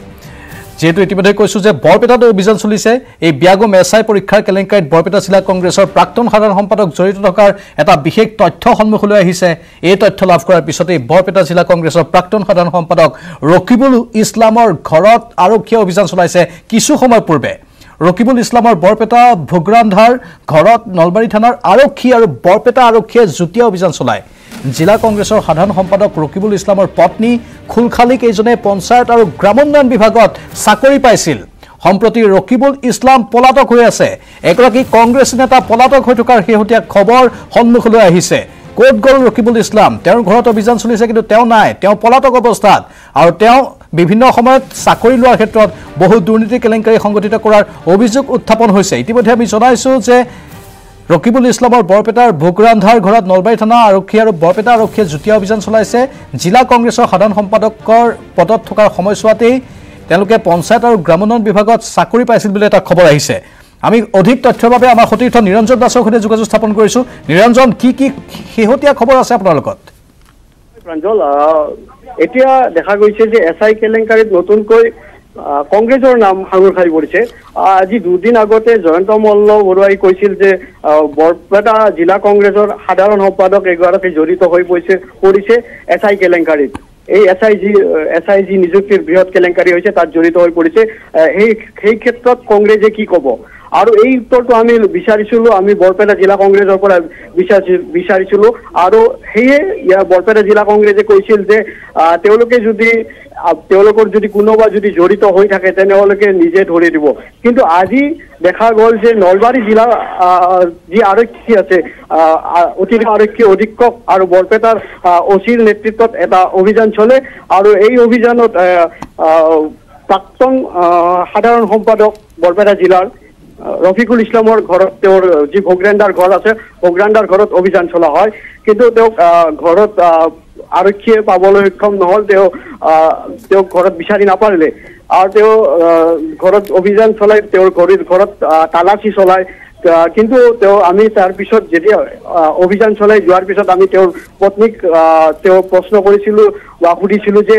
যেহেতু ইতিমধ্যে কৈছোঁ যে বৰপেটাত অভিযান চলিছে এই ব্যাগম SI পৰীক্ষাৰ কেলেংকাৰীত বৰপেটা জিলা কংগ্ৰেছৰ প্ৰাক্তন সাধাৰণ সম্পাদক জড়িত থকাৰ এটা বিশেষ তথ্য সন্মুখলৈ আহিছে এই তথ্য লাভ কৰাৰ পিছতে বৰপেটা জিলা কংগ্ৰেছৰ প্ৰাক্তন সাধাৰণ সম্পাদক ৰকিবুল ইছলামৰ ঘৰত আৰক্ষীয়ে অভিযান চলাইছে কিছু সময় পূৰ্বে ৰকিবুল ইছলামৰ বৰপেটা ভোগৰান্ধাৰ ঘৰত নলবাৰী থানাৰ আৰক্ষী আৰু বৰপেটা আৰক্ষীয়ে যুটীয়া অভিযান চলায় জিলা কংগ্ৰেছৰ সাধাৰণ সম্পাদক ৰকিবুল ইছলামৰ পত্নী খুলখালী কেইজনে পঞ্চায়ত আৰু গ্ৰামোন্নয়ন বিভাগত চাকৰি পাইছিল সম্প্ৰতি ৰকিবুল ইছলাম পলাতক হৈ আছে এগৰাকী কংগ্ৰেছ নেতা পলাতক হৈ থকাৰ শেহতীয়া খবৰ সন্মুখলৈ আহিছে ক'ত গ'ল ৰকিবুল ইছলাম তেওঁৰ ঘৰত অভিযান চলিছে কিন্তু তেওঁ নাই তেওঁ পলাতক অৱস্থাত আৰু তেওঁ বিভিন্ন সময়ত চাকৰি লোৱাৰ ক্ষেত্ৰত বহু দুৰ্নীতি কেলেংকাৰী সংগঠিত কৰাৰ অভিযোগ উত্থাপন হৈছে ইতিমধ্যে আমি জনাইছোঁ যে ৰকিবুল ইছলামৰ বৰপেটাৰ ভোগৰান্ধাৰ ঘৰত নলবাৰী থানা আৰক্ষী আৰু বৰপেটা আৰক্ষীয়ে যুটীয়া অভিযান চলাইছে জিলা কংগ্ৰেছৰ সাধাৰণ সম্পাদকৰ পদত থকাৰ সময়ছোৱাতেই তেওঁলোকে পঞ্চায়ত আৰু গ্ৰামোন্নয়ন বিভাগত চাকৰি পাইছিল বুলি এটা খবৰ আহিছে আমি অধিক তথ্যৰ বাবে আমাৰ সতীৰ্থ নিৰঞ্জন দাসৰ সৈতে যোগাযোগ স্থাপন কৰিছোঁ নিৰঞ্জন কি শেহতীয়া খবৰ আছে আপোনাৰ লগত প্ৰাঞ্জল এতিয়া দেখা গৈছে যে SI কেলেংকাৰীত নতুনকৈ কংগ্ৰেছৰ নাম সাঙুৰ খাই পৰিছে আজি দুদিন আগতে জয়ন্ত মল্ল বৰুৱাই কৈছিল যে বৰপেটা জিলা কংগ্ৰেছৰ সাধাৰণ সম্পাদক এগৰাকী জড়িত হৈ পৰিছে SI কেলেংকাৰীত এই SIG নিযুক্তিৰ বৃহৎ কেলেংকাৰী হৈছে তাত জড়িত হৈ পৰিছে সেই ক্ষেত্ৰত কংগ্ৰেছে কি ক'ব আৰু এই উত্তৰটো আমি বিচাৰিছিলোঁ আমি বৰপেটা জিলা কংগ্ৰেছৰ পৰা বিচাৰিছিলোঁ আৰু সেয়ে বৰপেটা জিলা কংগ্ৰেছে কৈছিল যে তেওঁলোকৰ যদি কোনোবা যদি জড়িত হৈ থাকে তেনেহ'লে নিজে ধৰি দিব কিন্তু আজি দেখা গ'ল যে নলবাৰী জিলা যি আৰক্ষী আছে অতিৰিক্ত আৰক্ষী অধীক্ষক আৰু বৰপেটাৰ OCৰ নেতৃত্বত এটা অভিযান চলে আৰু এই অভিযানত প্ৰাক্তন সাধাৰণ সম্পাদক বৰপেটা জিলাৰ ৰফিকুল ইছলামৰ ঘৰত তেওঁৰ যি ভোগৰান্ধাৰ ঘৰ আছে ভোগৰান্ধাৰ ঘৰত অভিযান চলা হয় কিন্তু তেওঁক ঘৰত আৰক্ষীয়ে পাবলৈ সক্ষম নহ'ল তেওঁক ঘৰত বিচাৰি নাপালে আৰু তেওঁ ঘৰত অভিযান চলাই তেওঁৰ ঘৰত তালাচী চলায় কিন্তু আমি তাৰ পিছত যেতিয়া অভিযান চলাই যোৱাৰ পিছত আমি তেওঁৰ পত্নীক তেওঁ প্ৰশ্ন কৰিছিলোঁ বা সুধিছিলোঁ যে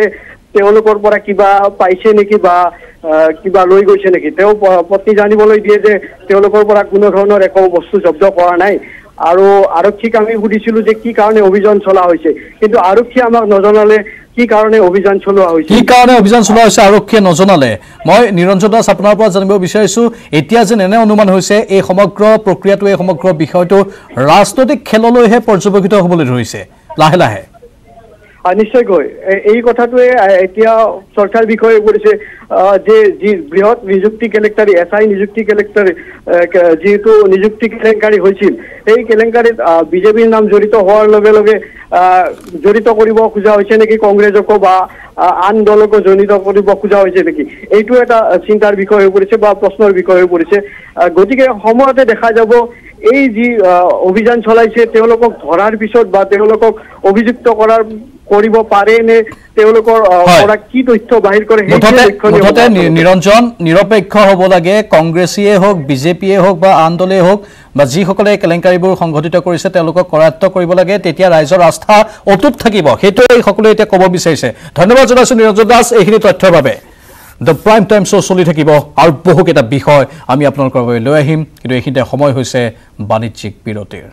তেওঁলোকৰ পৰা কিবা পাইছে নেকি বা কিবা লৈ গৈছে নেকি তেওঁ পত্নী জানিবলৈ দিয়ে যে তেওঁলোকৰ পৰা কোনো ধৰণৰ একো বস্তু জব্দ কৰা নাই আৰু আৰক্ষীক আমি সুধিছিলোঁ যে কি কাৰণে অভিযান চলা হৈছে কিন্তু আৰক্ষীয়ে আমাক নজনালে কি কাৰণে অভিযান চলোৱা হৈছে আৰক্ষীয়ে নজনালে মই নিৰঞ্জন দাস আপোনাৰ পৰা জানিব বিচাৰিছোঁ এতিয়া যেন এনে অনুমান হৈছে এই সমগ্ৰ প্ৰক্ৰিয়াটো এই সমগ্ৰ বিষয়টো ৰাজনৈতিক খেললৈহে পৰ্যবেক্ষিত হ'বলৈ ধৰিছে লাহে লাহে নিশ্চয়কৈ এই কথাটোৱে এতিয়া চৰ্চাৰ বিষয় হৈ পৰিছে যে যি বৃহৎ নিযুক্তি কেলেংকাৰী SI নিযুক্তি কেলেংকাৰী যিহেতু নিযুক্তি কেলেংকাৰী হৈছিল এই কেলেংকাৰীত বিজেপিৰ নাম জড়িত হোৱাৰ লগে লগে জড়িত কৰিব খোজা হৈছে নেকি কংগ্ৰেছকো বা আন দলকো জড়িত কৰিব খোজা হৈছে নেকি এইটো এটা চিন্তাৰ বিষয় হৈ পৰিছে বা প্ৰশ্নৰ বিষয় হৈ পৰিছে গতিকে সময়তে দেখা যাব এই যি অভিযান চলাইছে তেওঁলোকক ধৰাৰ পিছত বা তেওঁলোকক অভিযুক্ত কৰিব পাৰে নে তেওঁলোকৰ পৰা কি তথ্য বাহিৰ কৰে মুঠতে নিৰঞ্জন নিৰপেক্ষ হ'ব লাগে কংগ্ৰেছীয়ে হওক বিজেপিয়ে হওক বা আন দলে হওক বা যিসকলে কেলেংকাৰীবোৰ সংঘটিত কৰিছে তেওঁলোকক কৰায়ত্ব কৰিব লাগে তেতিয়া ৰাইজৰ আস্থা অটুট থাকিব সেইটোৱে সকলোৱে এতিয়া ক'ব বিচাৰিছে ধন্যবাদ জনাইছোঁ নিৰঞ্জন দাস এইখিনি তথ্যৰ বাবে দ্য প্ৰাইম টাইম শ্ব' চলি থাকিব আৰু বহুকেইটা বিষয় আমি আপোনালোকৰ বাবে লৈ আহিম কিন্তু এইখিনিতে সময় হৈছে বাণিজ্যিক বিৰতিৰ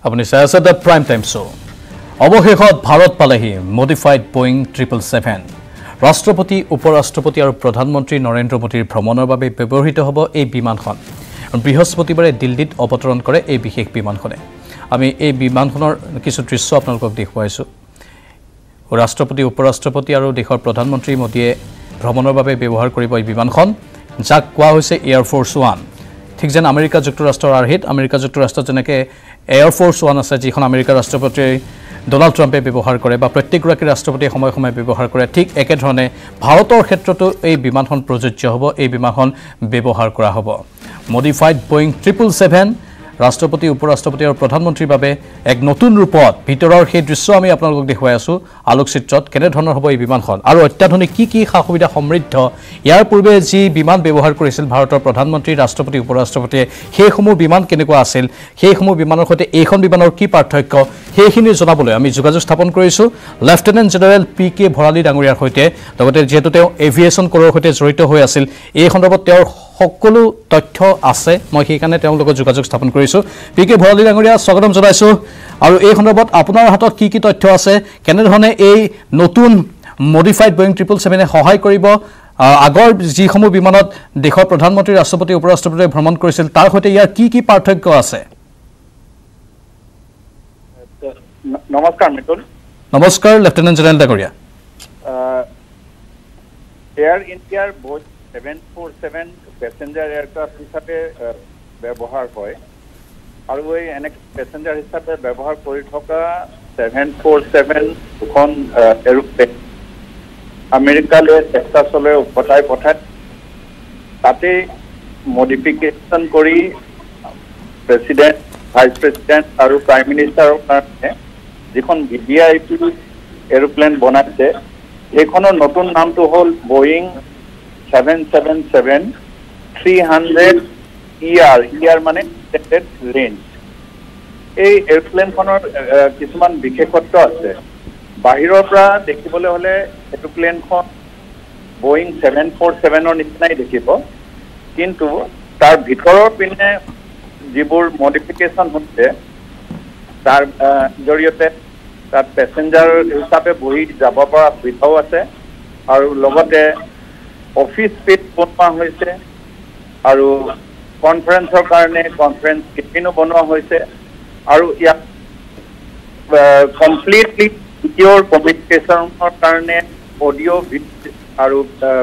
আপুনি চাই আছে দ্য প্ৰাইম টাইম শ্ব' অৱশেষত ভাৰত পালেহি মডিফাইড বয়িং 777 ৰাষ্ট্ৰপতি উপৰাষ্ট্ৰপতি আৰু প্ৰধানমন্ত্ৰী নৰেন্দ্ৰ মোদীৰ ভ্ৰমণৰ বাবে ব্যৱহৃত হ'ব এই বিমানখন বৃহস্পতিবাৰে দিল্লীত অৱতৰণ কৰে এই বিশেষ বিমানখনে আমি এই বিমানখনৰ কিছু দৃশ্য আপোনালোকক দেখুৱাইছোঁ ৰাষ্ট্ৰপতি উপৰাষ্ট্ৰপতি আৰু দেশৰ প্ৰধানমন্ত্ৰী মোদীয়ে ভ্ৰমণৰ বাবে ব্যৱহাৰ কৰিব এই বিমানখন যাক কোৱা হৈছে এয়াৰ ফ'ৰ্চ 1 ঠিক যেন আমেৰিকা যুক্তৰাষ্ট্ৰৰ আৰ্হিত আমেৰিকা যুক্তৰাষ্ট্ৰত যেনেকৈ এয়াৰ ফ'ৰ্চ 1 আছে যিখন আমেৰিকাৰ ৰাষ্ট্ৰপতি ডোনাল্ড ট্ৰাম্পে ব্যৱহাৰ কৰে বা প্ৰত্যেকগৰাকী ৰাষ্ট্ৰপতিয়ে সময় সময় ব্যৱহাৰ কৰে ঠিক একেধৰণে ভাৰতৰ ক্ষেত্ৰতো এই বিমানখন প্ৰযোজ্য হ'ব এই বিমানখন ব্যৱহাৰ কৰা হ'ব মডিফাইড বয়িং 777 ৰাষ্ট্ৰপতি উপৰাষ্ট্ৰপতি আৰু প্ৰধানমন্ত্ৰীৰ বাবে এক নতুন ৰূপত ভিতৰৰ সেই দৃশ্য আমি আপোনালোকক দেখুৱাই আছো আলোকচিত্ৰত কেনে ধৰণৰ হ'ব এই বিমানখন আৰু অত্যাধুনিক কি সা-সুবিধা সমৃদ্ধ ইয়াৰ পূৰ্বে যি বিমান ব্যৱহাৰ কৰিছিল ভাৰতৰ প্ৰধানমন্ত্ৰী ৰাষ্ট্ৰপতি উপৰাষ্ট্ৰপতিয়ে সেইসমূহ বিমান কেনেকুৱা আছিল সেইসমূহ বিমানৰ সৈতে এইখন বিমানৰ কি পাৰ্থক্য সেইখিনি জনাবলৈ আমি যোগাযোগ স্থাপন কৰিছো লেফটেনেণ্ট জেনেৰেল PK ভৰালী ডাঙৰীয়াৰ সৈতে লগতে যেহেতু তেওঁ এভিয়েশ্যন কোৰৰ সৈতে জড়িত হৈ আছিল এই সন্দৰ্ভত তেওঁৰ সকলো তথ্য আছে মই সেইকাৰণে তেওঁৰ লগত যোগাযোগ স্থাপন কৰিছো PK ভৰালী ডাঙৰীয়া স্বাগতম জনাইছো আৰু এই সন্দৰ্ভত আপোনাৰ হাতত কি তথ্য আছে কেনে ধৰণে এই নতুন মডিফাইড বয়িং 777 সহায় কৰিব আগৰ যিসমূহ বিমানত দেশৰ প্ৰধানমন্ত্ৰী ৰাষ্ট্ৰপতি উপৰাষ্ট্ৰপতিয়ে ভ্ৰমণ কৰিছিল তাৰ সৈতে ইয়াৰ কি পাৰ্থক্য আছে নমস্কাৰ মিতুল নমস্কাৰ লেফটেনেণ্ট জেনেৰেল ডাঙৰীয়া এয়াৰ ইণ্ডিয়াৰ বয়িং 747 পেছেঞ্জাৰ এয়াৰক্ৰাফ্ট হিচাপে ব্যৱহাৰ হয় আৰু এই এনে পেছেঞ্জাৰ হিচাপে ব্যৱহাৰ কৰি থকা 747 দুখন এৰোপ্লেন আমেৰিকালৈ টেক্সাছলৈ উভতাই পঠায় তাতে মডিফিকেশ্যন কৰি প্ৰেচিডেণ্ট ভাইচ প্ৰেচিডেণ্ট আৰু প্ৰাইম মিনিষ্টাৰৰ কাৰণে যিখন VVIP এৰোপ্লেন বনাইছে সেইখনৰ নতুন নামটো হ'ল বয়িং 777-300 ER মানে এক্সটেণ্ডেড ৰেঞ্জ এই এৰোপ্লেনখনৰ কিছুমান বিশেষত্ব আছে বাহিৰৰ পৰা দেখিবলৈ হ'লে এৰোপ্লেনখন বয়িং 747ৰ নিচিনাই দেখিব কিন্তু তাৰ ভিতৰৰ পিনে যিবোৰ মডিফিকেশ্যন হৈছে তাৰ জৰিয়তে তাত পেছেঞ্জাৰ হিচাপে বহি যাব পৰা সুবিধাও আছে আৰু লগতে অফিচ স্পেচ বনোৱা হৈছে আৰু কনফাৰেন্সৰ কাৰণে কনফাৰেন্স কেবিনো বনোৱা হৈছে আৰু ইয়াত কমপ্লিটলি ভিডিঅ'ৰ কমিউনিকেশ্যনৰ কাৰণে অডিঅ' আৰু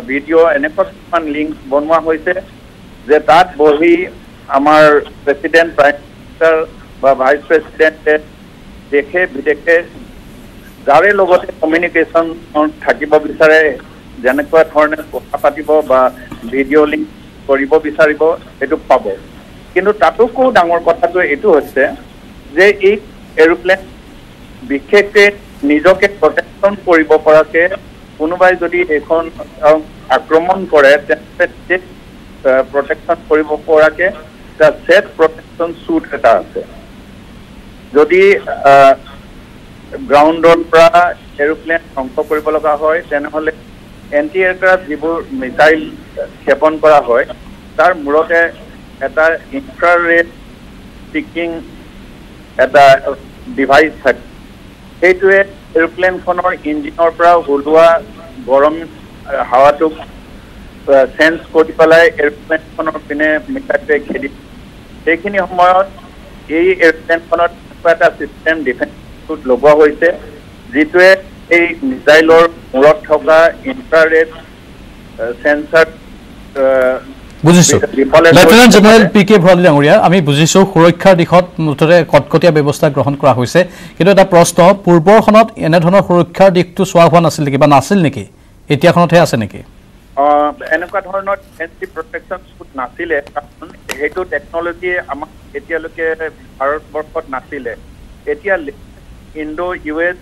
ভিডিঅ' এনেকুৱা কিছুমান লিংক বনোৱা হৈছে যে তাত বহি আমাৰ প্ৰেচিডেণ্ট প্ৰাইম মিনিষ্টাৰ বা ভাইচ প্ৰেচিডেণ্টে দেশে বিদেশে যাৰে লগতে কমিউনিকেশ্যন থাকিব বিচাৰে যেনেকুৱা ধৰণে কথা পাতিব বা ভিডিঅ' লিংক কৰিব বিচাৰিব সেইটো পাব কিন্তু তাতোকো ডাঙৰ কথাটো এইটো হৈছে যে এই এৰোপ্লেন বিশেষকৈ নিজকে প্ৰটেকশ্যন কৰিব পৰাকৈ কোনোবাই যদি এইখন আক্ৰমণ কৰে তেন্তে প্ৰটেকশ্যন কৰিব পৰাকৈ এটা ছেট প্ৰটেকশ্যন শ্বুট এটা আছে যদি গ্ৰাউণ্ডৰ পৰা এৰোপ্লেন ধ্বংস কৰিব লগা হয় তেনেহ'লে এণ্টি এয়াৰক্ৰাফ্ট যিবোৰ মিছাইল ক্ষেপণ কৰা হয় তাৰ মূৰতে এটা ইনফ্ৰাৰেড পিকিং এটা ডিভাইচ থাকে সেইটোৱে এৰোপ্লেনখনৰ ইঞ্জিনৰ পৰা ওলোৱা গৰম হাৱাটোক চেঞ্জ কৰি পেলাই এৰোপ্লেনখনৰ পিনে মিছাইলটোৱে খেদি সেইখিনি সময়ত এই এৰোপ্লেনখনত এটা ছিষ্টেম ডিফেন্স লগোৱা হৈছে যিটোৱে এই মিছাইলৰ মূৰত থকা ইনফ্ৰাৰেড সেন্সাৰ বুজিছো লেফটেনেণ্ট জেনেৰেল PK ভৰালী ডাঙৰীয়া আমি বুজিছো সুৰক্ষাৰ দিশত মুঠতে কটকটীয়া ব্যৱস্থা গ্ৰহণ কৰা হৈছে কিন্তু এটা প্ৰশ্ন পূৰ্বৰখনত এনেধৰণৰ সুৰক্ষাৰ দিশটো চোৱা হোৱা নাছিল নেকি বা নাছিল নেকি এতিয়াখনতহে আছে নেকি এনেকুৱা ধৰণৰ ডিফেন্সিভ প্ৰটেকশ্যন শ্বুট নাছিলে কাৰণ সেইটো টেকনলজিয়ে আমাক এতিয়ালৈকে ভাৰতবৰ্ষত নাছিলে এতিয়া ইণ্ডো US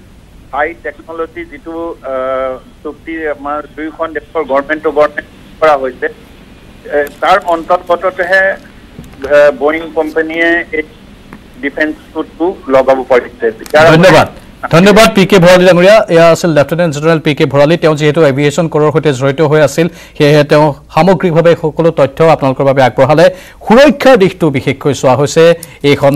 হাই টেকনলজি যিটো চুক্তি আমাৰ দুয়োখন দেশৰ গভৰ্ণমেণ্ট টু গভৰ্ণমেণ্ট কৰা হৈছে তাৰ অন্তৰ্গতহে বয়িং কোম্পানীয়ে এই ডিফেন্স শ্বুটটো লগাব পাৰিছে ধন্যবাদ PK ভৰালী ডাঙৰীয়া এয়া আছিল লেফটেনেণ্ট জেনেৰেল PK ভৰালী তেওঁ যিহেতু এভিয়েশ্যন কোৰৰ সৈতে জড়িত হৈ আছিল সেয়েহে তেওঁ সামগ্ৰিকভাৱে সকলো তথ্য আপোনালোকৰ বাবে আগবঢ়ালে সুৰক্ষাৰ দিশটো বিশেষকৈ চোৱা হৈছে এইখন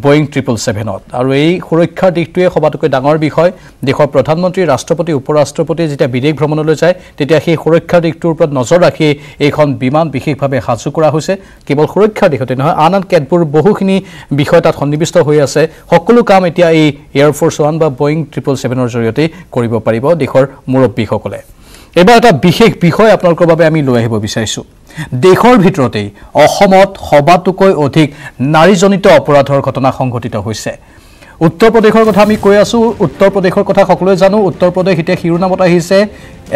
বোয়িং 777 আৰু এই সুৰক্ষাৰ দিশটোৱে সবাতোকৈ ডাঙৰ বিষয় দেশৰ প্ৰধানমন্ত্ৰী ৰাষ্ট্ৰপতি উপৰাষ্ট্ৰপতি যেতিয়া বিদেশ ভ্ৰমণলৈ যায় তেতিয়া সেই সুৰক্ষাৰ দিশটোৰ ওপৰত নজৰ ৰাখি এইখন বিমান বিশেষভাৱে সাজু কৰা হৈছে কেৱল সুৰক্ষাৰ দিশতে নহয় আন কেতবোৰ বহুখিনি বিষয় তাত সন্নিবিষ্ট হৈ আছে সকলো কাম এতিয়া এই এয়াৰ ফ'ৰ্চ 1 বা বোয়িং 777ৰ জৰিয়তে কৰিব পাৰিব দেশৰ মুৰব্বীসকলে এবাৰ এটা বিশেষ বিষয় আপোনালোকৰ বাবে আমি লৈ আহিব বিচাৰিছো দেশৰ ভিতৰতেই অসমত সবাতোকৈ অধিক নাৰীজনিত অপৰাধৰ ঘটনা সংঘটিত হৈছে উত্তৰ প্ৰদেশৰ কথা আমি কৈ আছো উত্তৰ প্ৰদেশৰ কথা সকলোৱে জানো উত্তৰ প্ৰদেশ এতিয়া শিৰোনামত আহিছে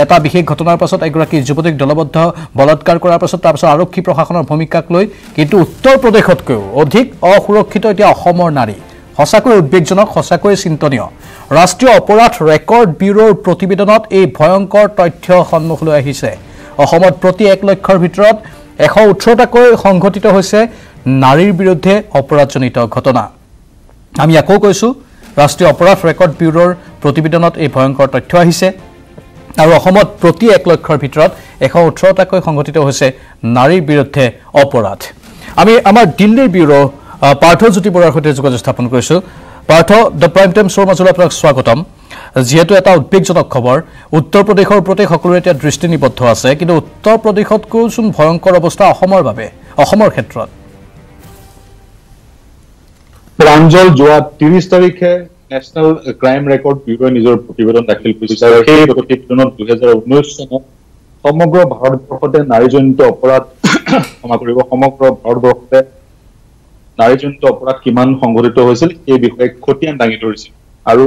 এটা বিশেষ ঘটনাৰ পাছত এগৰাকী যুৱতীক দলবদ্ধ বলৎকাৰ কৰাৰ পাছত তাৰ পাছত আৰক্ষী প্ৰশাসনৰ ভূমিকাক লৈ কিন্তু উত্তৰ প্ৰদেশতকৈ অধিক অসুৰক্ষিত এতিয়া অসমৰ নাৰী সঁচাকৈ উদ্বেগজনক সঁচাকৈ চিন্তনীয় ৰাষ্ট্ৰীয় অপৰাধ ৰেকৰ্ড ব্যুৰোৰ প্ৰতিবেদনত এই ভয়ংকৰ তথ্য সন্মুখলৈ আহিছে অসমত প্ৰতি 1 লক্ষৰ ভিতৰত 118টাকৈ সংঘটিত হৈছে নাৰীৰ বিৰুদ্ধে অপৰাধজনিত ঘটনা আমি আকৌ কৈছো ৰাষ্ট্ৰীয় অপৰাধ ৰেকৰ্ড ব্যুৰোৰ প্ৰতিবেদনত এই ভয়ংকৰ তথ্য আহিছে আৰু অসমত প্ৰতি 1 লক্ষৰ ভিতৰত 118টাকৈ সংঘটিত হৈছে নাৰীৰ বিৰুদ্ধে অপৰাধ আমি আমাৰ দিল্লীৰ ব্যুৰো পাৰ্থ জ্যোতি বৰাৰ সৈতে যোগাযোগ স্থাপন কৰিছো পাৰ্থ দ্য প্ৰাইম টাইম শ্ব'ৰ মাজলৈ আপোনাক স্বাগতম যেহেতু এটা উদ্বেগজনক খবৰ উত্তৰ প্ৰদেশৰ ওপৰতে সকলোৰে এতিয়া দৃষ্টি নিবদ্ধ আছে কিন্তু উত্তৰ প্ৰদেশতকৈও ভয়ংকৰ অৱস্থা অসমৰ ক্ষেত্ৰত প্ৰাঞ্জল যোৱা 30 তাৰিখে নেশ্যনেল ক্ৰাইম ৰেকৰ্ড ব্যুৰোৱে নিজৰ প্ৰতিবেদন দাখিল কৰিছে আৰু সেই প্ৰতিবেদনত 2019 চনত সমগ্ৰ ভাৰতবৰ্ষতে নাৰীজনিত অপৰাধ সমগ্ৰ ভাৰতবৰ্ষতে নাৰীজনিত অপৰাধ কিমান সংঘটিত হৈছিল এই বিষয়ে খতিয়ান দাঙি ধৰিছিল আৰু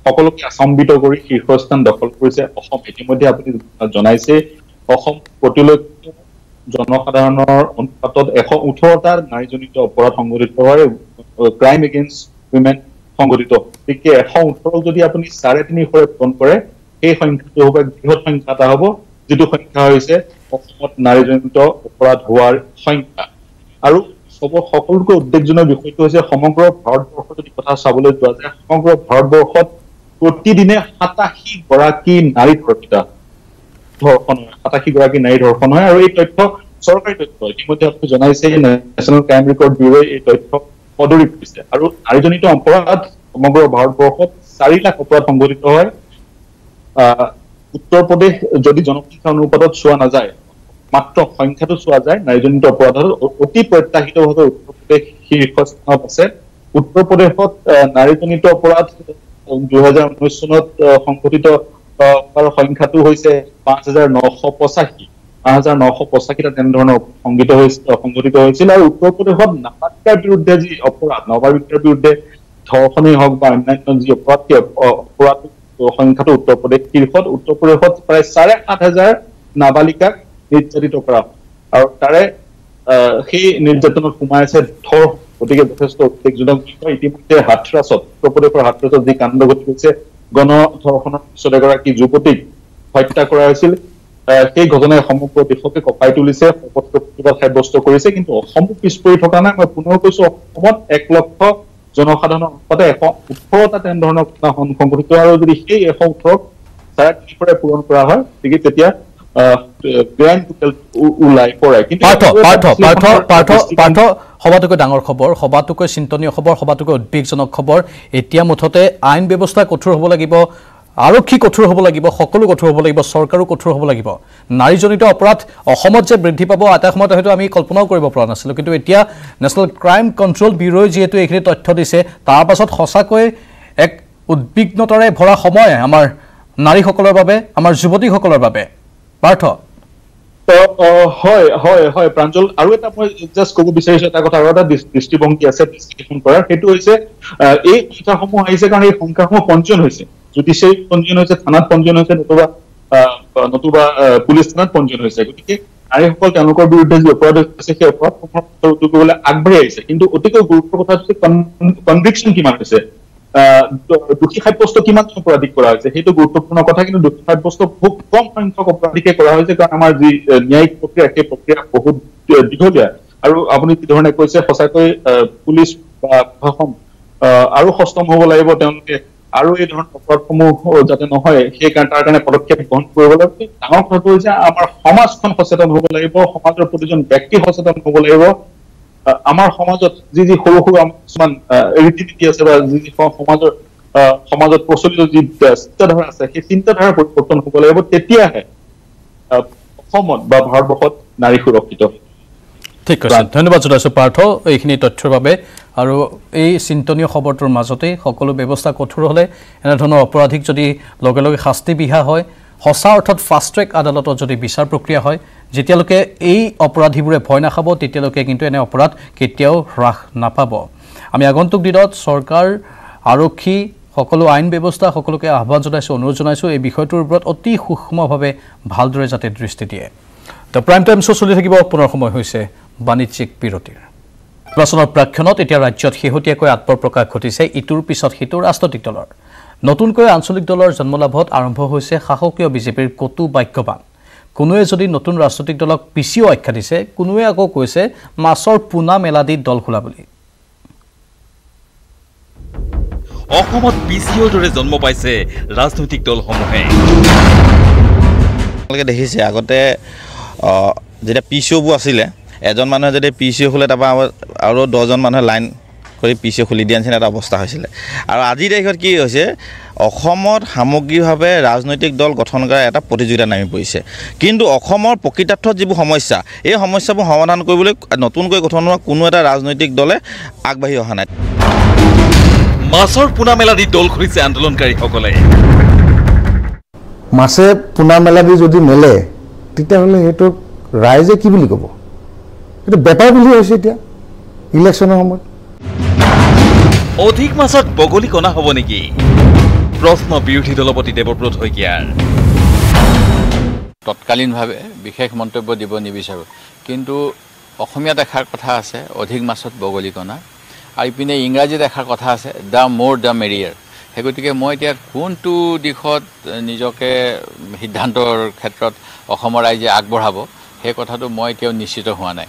সকলোকে আচম্বিত কৰি শীৰ্ষস্থান দখল কৰিছে অসম ইতিমধ্যে আপুনি জনাইছে অসম প্ৰতিলক্ষ জনসাধাৰণৰ অনুপাতত 118টা নাৰীজনিত অপৰাধ সংঘটিত হয় ক্ৰাইম এগেইনষ্ট উইমেন সংঘটিত গতিকে 118 যদি আপুনি 3.5 পূৰণ কৰে সেই সংখ্যাটো হ'ব বৃহৎ সংখ্যা এটা হ'ব যিটো সংখ্যা হৈছে অসমত নাৰীজনিত অপৰাধ হোৱাৰ সংখ্যা আৰু সকলোতকৈ উদ্বেগজনক বিষয়টো হৈছে সমগ্ৰ ভাৰতবৰ্ষত যদি কথা চাবলৈ যোৱা যায় সমগ্ৰ ভাৰতবৰ্ষত প্ৰতিদিনে 87 গৰাকী নাৰী ধৰ্ষণ হয় আৰু এই তথ্য চৰকাৰী তথ্য ইতিমধ্যে আপুনি জনাইছে নেশ্যনেল ক্ৰাইম ৰেকৰ্ড ব্যুৰোৱে এই তথ্য সদৰি কৰিছে আৰু নাৰীজনিত অপৰাধ সমগ্ৰ ভাৰতবৰ্ষত 4 লাখ অপৰাধ সংঘটিত হয় উত্তৰ প্ৰদেশ যদি জনসংখ্যা অনুপাতত চোৱা নাযায় মাত্ৰ সংখ্যাটো চোৱা যায় নাৰীজনিত অপৰাধৰ অতি প্ৰত্যাশিতভাৱে উত্তৰ প্ৰদেশ শীৰ্ষস্থানত আছে উত্তৰ প্ৰদেশত নাৰীজনিত অপৰাধ 2019 চনত সংঘটিত সংখ্যাটো হৈছে 5985টা তেনেধৰণৰ সংঘটিত হৈছিল আৰু উত্তৰ প্ৰদেশত নাবালিকাৰ বিৰুদ্ধে যি অপৰাধ নাবালিকাৰ বিৰুদ্ধে ধৰ্ষণেই হওক বা অন্যান্য যি অপৰাধ সংখ্যাটো উত্তৰ প্ৰদেশ শীৰ্ষত উত্তৰ প্ৰদেশত প্ৰায় 7,500 নাবালিকাক নিৰ্যাতিত কৰা হয় আৰু তাৰে সেই নিৰ্যাতনত সোমাই আছে ধৰ্ষণ গতিকে যথেষ্ট উদ্বেগজনক বিষয় ইতিমধ্যে হাথৰাছত উত্তৰ প্ৰদেশৰ হাথৰাছত যি কাণ্ড ঘটিছে গণ ধৰ্ষণৰ পিছত এগৰাকী যুৱতীক হত্যা কৰা হৈছিল সেই ঘটনাই সমগ্ৰ দেশকে কঁপাই তুলিছে প্ৰতিবাদ সাব্যস্ত কৰিছে কিন্তু অসম পিছ পৰি থকা নাই মই পুনৰ কৈছো অসমত 1 লক্ষ জনসাধাৰণৰ অনুপাতে 118টা তেনেধৰণৰ ঘটনা সংঘটিত আৰু যদি সেই 118ক 3.5 পূৰণ কৰা হয় তেতিয়া সবাতোকৈ ডাঙৰ খবৰ সবাতোকৈ চিন্তনীয় খবৰ সবাতোকৈ উদ্বেগজনক খবৰ এতিয়া মুঠতে আইন ব্যৱস্থা কঠোৰ হ'ব লাগিব আৰক্ষী কঠোৰ হ'ব লাগিব সকলো কঠোৰ হ'ব লাগিব চৰকাৰো কঠোৰ হ'ব লাগিব নাৰীজনিত অপৰাধ অসমত যে বৃদ্ধি পাব এটা সময়ত হয়তো আমি কল্পনাও কৰিব পৰা নাছিলোঁ কিন্তু এতিয়া নেশ্যনেল ক্ৰাইম কণ্ট্ৰল ব্যুৰোই যিহেতু এইখিনি তথ্য দিছে তাৰ পাছত সঁচাকৈ এক উদ্বিগ্নতাৰে ভৰা সময় আমাৰ নাৰীসকলৰ বাবে আমাৰ যুৱতীসকলৰ বাবে পাৰ্থ হয় প্ৰাঞ্জল আৰু এটা মই জাষ্ট ক'ব বিচাৰিছো এটা কথা আৰু এটা দৃষ্টিভংগী আছে বিশ্লেষণ কৰাৰ সেইটো হৈছে এই সংখ্যাসমূহ আহিছে কাৰণ এই সংখ্যাসমূহ পঞ্জীয়ন হৈছে জুডিচিয়াৰী পঞ্জীয়ন হৈছে থানাত পঞ্জীয়ন হৈছে নতুবা পুলিচ থানাত পঞ্জীয়ন হৈছে গতিকে নাৰীসকল তেওঁলোকৰ বিৰুদ্ধে যি অপৰাধ হৈছে সেই অপৰাধসমূহ ৰুজু কৰিবলৈ আগবাঢ়ি আহিছে কিন্তু অতিকৈ গুৰুত্বৰ কথা হৈছে কনভিকশ্যন কিমান হৈছে দোষী সাব্যস্ত কিমান অপৰাধীক কৰা হৈছে সেইটো গুৰুত্বপূৰ্ণ কথা কিন্তু দোষী সাব্যস্ত খুব কম সংখ্যক অপৰাধীকে কৰা হৈছে কাৰণ আমাৰ যি ন্যায়িক প্ৰক্ৰিয়া সেই প্ৰক্ৰিয়া বহুত দীঘলীয়া আৰু আপুনি যি ধৰণে কৈছে সঁচাকৈ পুলিচ বা প্ৰশাসন আৰু সষ্টম হ'ব লাগিব তেওঁলোকে আৰু এই ধৰণৰ অপৰাধসমূহ যাতে নহয় সেই তাৰ কাৰণে পদক্ষেপ গ্ৰহণ কৰিব লাগিব ডাঙৰ কথাটো হৈছে আমাৰ সমাজখন সচেতন হ'ব লাগিব সমাজৰ প্ৰতিজন ব্যক্তি সচেতন হ'ব লাগিব আমাৰ সমাজত যি সৰু সৰু কিছুমান ৰীতি নীতি আছে বা যি সমাজত প্ৰচলিত যি চিন্তাধাৰা আছে সেই চিন্তাধাৰা পৰিৱৰ্তন হ'ব লাগিব তেতিয়াহে অসমত বা ভাৰতবৰ্ষত নাৰী সুৰক্ষিত। ঠিক আছে, ধন্যবাদ জনাইছোঁ পাৰ্থ এইখিনি তথ্যৰ বাবে। আৰু এই চিন্তনীয় খবৰটোৰ মাজতেই সকলো ব্যৱস্থা কঠোৰ হ'লে এনেধৰণৰ অপৰাধীক যদি লগে লগে শাস্তি বিহা হয়, সঁচা অৰ্থত ফাষ্ট ট্ৰেক আদালতত যদি বিচাৰ প্ৰক্ৰিয়া হয়, যেতিয়ালৈকে এই অপৰাধীবোৰে ভয় নাখাব তেতিয়ালৈকে কিন্তু এনে অপৰাধ কেতিয়াও হ্ৰাস নাপাব। আমি আগন্তুক দিনত চৰকাৰ, আৰক্ষী, সকলো আইন ব্যৱস্থা সকলোকে আহ্বান জনাইছোঁ, অনুৰোধ জনাইছোঁ এই বিষয়টোৰ ওপৰত অতি সূক্ষ্মভাৱে ভালদৰে যাতে দৃষ্টি দিয়ে। দ্য প্ৰাইম টাইম শ্ব' চলি থাকিব। পুনৰ সময় হৈছে বাণিজ্যিক বিৰতিৰ। নিৰ্বাচনৰ প্ৰাক্ষণত এতিয়া ৰাজ্যত শেহতীয়াকৈ আত্মপ্ৰকাশ ঘটিছে ইটোৰ পিছত সিটোৰ ৰাজনৈতিক দলৰ। নতুনকৈ আঞ্চলিক দলৰ জন্মলাভত আৰম্ভ হৈছে শাসকীয় বিজেপিৰ কটু বাক্যবান। কোনোৱে যদি নতুন ৰাজনৈতিক দলক পিচিও আখ্যা দিছে, কোনোৱে আকৌ কৈছে মাছৰ পোনা মেলা দি দল খোলা বুলি। অসমত পিচিঅ'ৰ দৰে জন্ম পাইছে ৰাজনৈতিক দলসমূহে। আপোনালোকে দেখিছে আগতে যেতিয়া পিচিঅ'বোৰ আছিলে, এজন মানুহে যদি পিচিঅ' খোলে তাৰপৰা আৰু 10জন মানুহে লাইন কৰি পিচিঅ' খুলি দিয়া নিচিনা এটা অৱস্থা হৈছিলে। আৰু আজিৰ তাৰিখত কি হৈছে, অসমত সামগ্ৰিকভাৱে ৰাজনৈতিক দল গঠন কৰাৰ এটা প্ৰতিযোগিতা নামি পৰিছে। কিন্তু অসমৰ প্ৰকৃতাৰ্থত যিবোৰ সমস্যা, এই সমস্যাবোৰ সমাধান কৰিবলৈ নতুনকৈ গঠন হোৱা কোনো এটা ৰাজনৈতিক দলে আগবাঢ়ি অহা নাই। মাছৰ পোনা মেলা দি দল খুলিছে আন্দোলনকাৰীসকলে। মাছে পোনা মেলা দি যদি মেলে তেতিয়াহ'লে সেইটো ৰাইজে কি বুলি ক'ব? এইটো বেপাৰ বুলি হৈছে এতিয়া ইলেকশ্যনৰ সময়ত। অধিক মাছত বগলী কণা হ'ব নেকি? প্ৰশ্ন বিৰোধী দলপতি দেৱব্ৰত শইকীয়াৰ। তৎকালীনভাৱে বিশেষ মন্তব্য দিব নিবিচাৰোঁ, কিন্তু অসমীয়াত এষাৰ কথা আছে অধিক মাছত বগলী কণা, আৰু ইপিনে ইংৰাজীত এষাৰ কথা আছে দ্য মোৰ দ্য মেৰিয়াৰ। সেই গতিকে মই এতিয়া কোনটো দিশত নিজকে সিদ্ধান্তৰ ক্ষেত্ৰত অসমৰ ৰাইজে আগবঢ়াব সেই কথাটো মই এতিয়াও নিশ্চিত হোৱা নাই।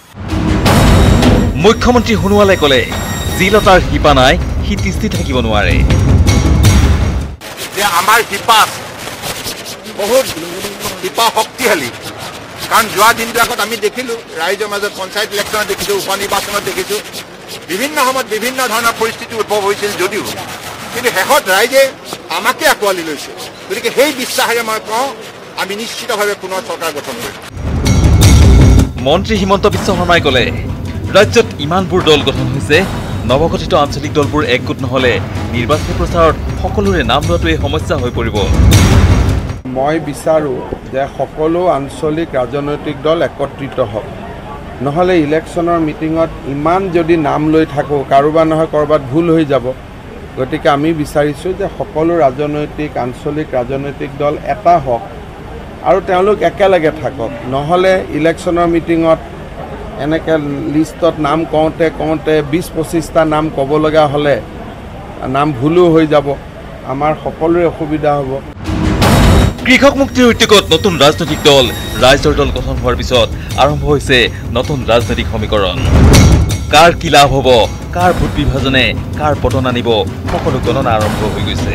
মুখ্যমন্ত্ৰী সোণোৱালে ক'লে জিলতাৰ শিপা নাই, সি তিষ্ঠি থাকিব নোৱাৰে। যে আমাৰ শিপা বহুত শিপা শক্তিশালী, কাৰণ যোৱা দিনবিলাকত আমি দেখিলোঁ ৰাইজৰ মাজত পঞ্চায়ত ইলেকশ্যনত দেখিছোঁ, উপ নিৰ্বাচনত দেখিছোঁ, বিভিন্ন সময়ত বিভিন্ন ধৰণৰ পৰিস্থিতি উদ্ভৱ হৈছিল যদিও কিন্তু শেষত ৰাইজে আমাকে আঁকোৱালি লৈছে। গতিকে সেই বিশ্বাসেৰে মই কওঁ আমি নিশ্চিতভাৱে পুনৰ চৰকাৰ গঠন কৰিম। মন্ত্ৰী হিমন্ত বিশ্ব শৰ্মাই ক'লে ৰাজ্যত ইমানবোৰ দল গঠন হৈছে, নৱগঠিত আঞ্চলিক দলবোৰ একগোট নহ'লে নিৰ্বাচনী প্ৰচাৰত সকলোৰে নাম লোৱাটোৱে সমস্যা হৈ পৰিব। মই বিচাৰোঁ যে সকলো আঞ্চলিক ৰাজনৈতিক দল একত্ৰিত হওক, নহ'লে ইলেকশ্যনৰ মিটিঙত ইমান যদি নাম লৈ থাকোঁ কাৰোবাৰ নহয় ক'ৰবাত ভুল হৈ যাব। গতিকে আমি বিচাৰিছোঁ যে সকলো আঞ্চলিক ৰাজনৈতিক দল এটা হওক আৰু তেওঁলোক একেলগে থাকক, নহ'লে ইলেকশ্যনৰ মিটিঙত এনেকৈ লিষ্টত নাম কওঁতে 20-25টা নাম ক'ব লগা হ'লে নাম ভুলো হৈ যাব, আমাৰ সকলোৰে অসুবিধা হ'ব। কৃষক মুক্তিৰ উদ্যোগত নতুন ৰাজনৈতিক দল, ৰাইজৰ দল গঠন হোৱাৰ পিছত আৰম্ভ হৈছে নতুন ৰাজনৈতিক সমীকৰণ। কাৰ কি লাভ হ'ব, কাৰ ভোট বিভাজনে কাৰ পতন আনিব, সকলো গণনা আৰম্ভ হৈ গৈছে।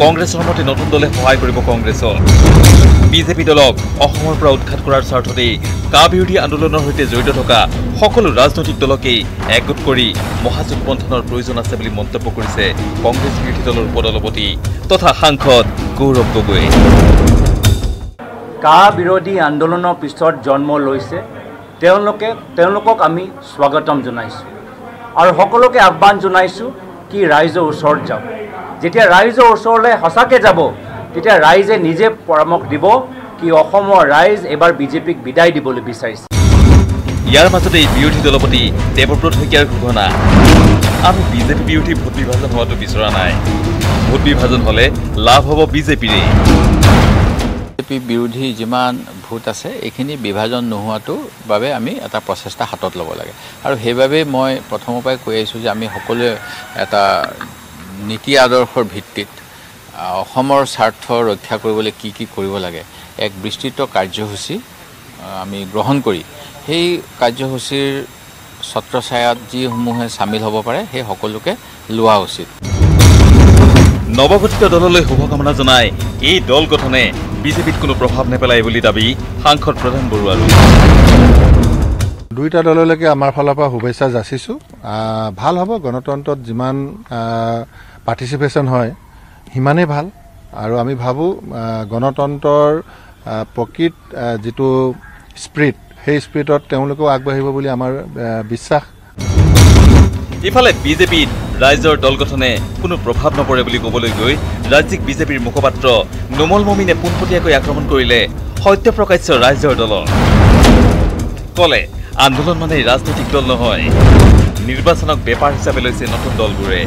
কংগ্ৰেছৰ মতে নতুন দলে সহায় কৰিব কংগ্ৰেছক। বিজেপি দলক অসমৰ পৰা উৎখাত কৰাৰ স্বাৰ্থতেই কা বিৰোধী আন্দোলনৰ সৈতে জড়িত থকা সকলো ৰাজনৈতিক দলকেই একগোট কৰি মহাজোঁট বন্ধনৰ প্ৰয়োজন আছে বুলি মন্তব্য কৰিছে কংগ্ৰেছ বিৰোধী দলৰ উপদলপতি তথা সাংসদ গৌৰৱ গগৈ। কা বিৰোধী আন্দোলনৰ পিছত জন্ম লৈছে, তেওঁলোকক আমি স্বাগতম জনাইছোঁ আৰু সকলোকে আহ্বান জনাইছোঁ কি ৰাইজৰ ওচৰত যাওক। যেতিয়া ৰাইজৰ ওচৰলৈ সঁচাকৈ যাব তেতিয়া ৰাইজে নিজে পৰামৰ্শ দিব কি অসমৰ ৰাইজ এবাৰ বিজেপিক বিদায় দিবলৈ বিচাৰিছে। ইয়াৰ মাজতে বিৰোধী দলপতি দেৱব্ৰত শইকীয়াৰ ঘোষণা, আমি বিজেপি বিৰোধী ভোট বিভাজন হোৱাটো বিচৰা নাই, ভোট বিভাজন হ'লে লাভ হ'ব বিজেপিৰে। বিজেপি বিৰোধী যিমান ভোট আছে এইখিনি বিভাজন নোহোৱাটোৰ বাবে আমি এটা প্ৰচেষ্টা হাতত ল'ব লাগে, আৰু সেইবাবে মই প্ৰথমৰ পৰাই কৈ আহিছোঁ যে আমি সকলোৱে এটা নীতি আদৰ্শৰ ভিত্তিত অসমৰ স্বাৰ্থ ৰক্ষা কৰিবলৈ কি কি কৰিব লাগে এক বিস্তৃত কাৰ্যসূচী আমি গ্ৰহণ কৰি সেই কাৰ্যসূচীৰ ছত্ৰছায়াত যিসমূহে চামিল হ'ব পাৰে সেই সকলোকে লোৱা উচিত। নৱগঠিত দললৈ শুভকামনা জনাই এই দল গঠনে বিজেপিত কোনো প্ৰভাৱ নেপেলায় বুলি দাবী সাংসদ প্ৰধান বৰুৱাৰ। দুইটা দললৈকে আমাৰ ফালৰ পৰা শুভেচ্ছা যাচিছোঁ ভাল হ'ব গণতন্ত্ৰত যিমান পাৰ্টিচিপেশ্যন হয় সিমানেই ভাল আৰু আমি ভাবোঁ গণতন্ত্ৰৰ প্ৰকৃত যিটো স্পিৰিট সেই স্পিৰিটত তেওঁলোকেও আগবাঢ়িব বুলি আমাৰ বিশ্বাস ইফালে বিজেপিত ৰাইজৰ দল গঠনে কোনো প্ৰভাৱ নপৰে বুলি ক'বলৈ গৈ ৰাজ্যিক বিজেপিৰ মুখপাত্ৰ নোমল মমিনে পোনপটীয়াকৈ আক্ৰমণ কৰিলে সত্যপ্ৰকাশ্য ৰাইজৰ দলক ক'লে আন্দোলন মানে ৰাজনৈতিক দল নহয় নিৰ্বাচনক বেপাৰ হিচাপে লৈছে নতুন দলবোৰে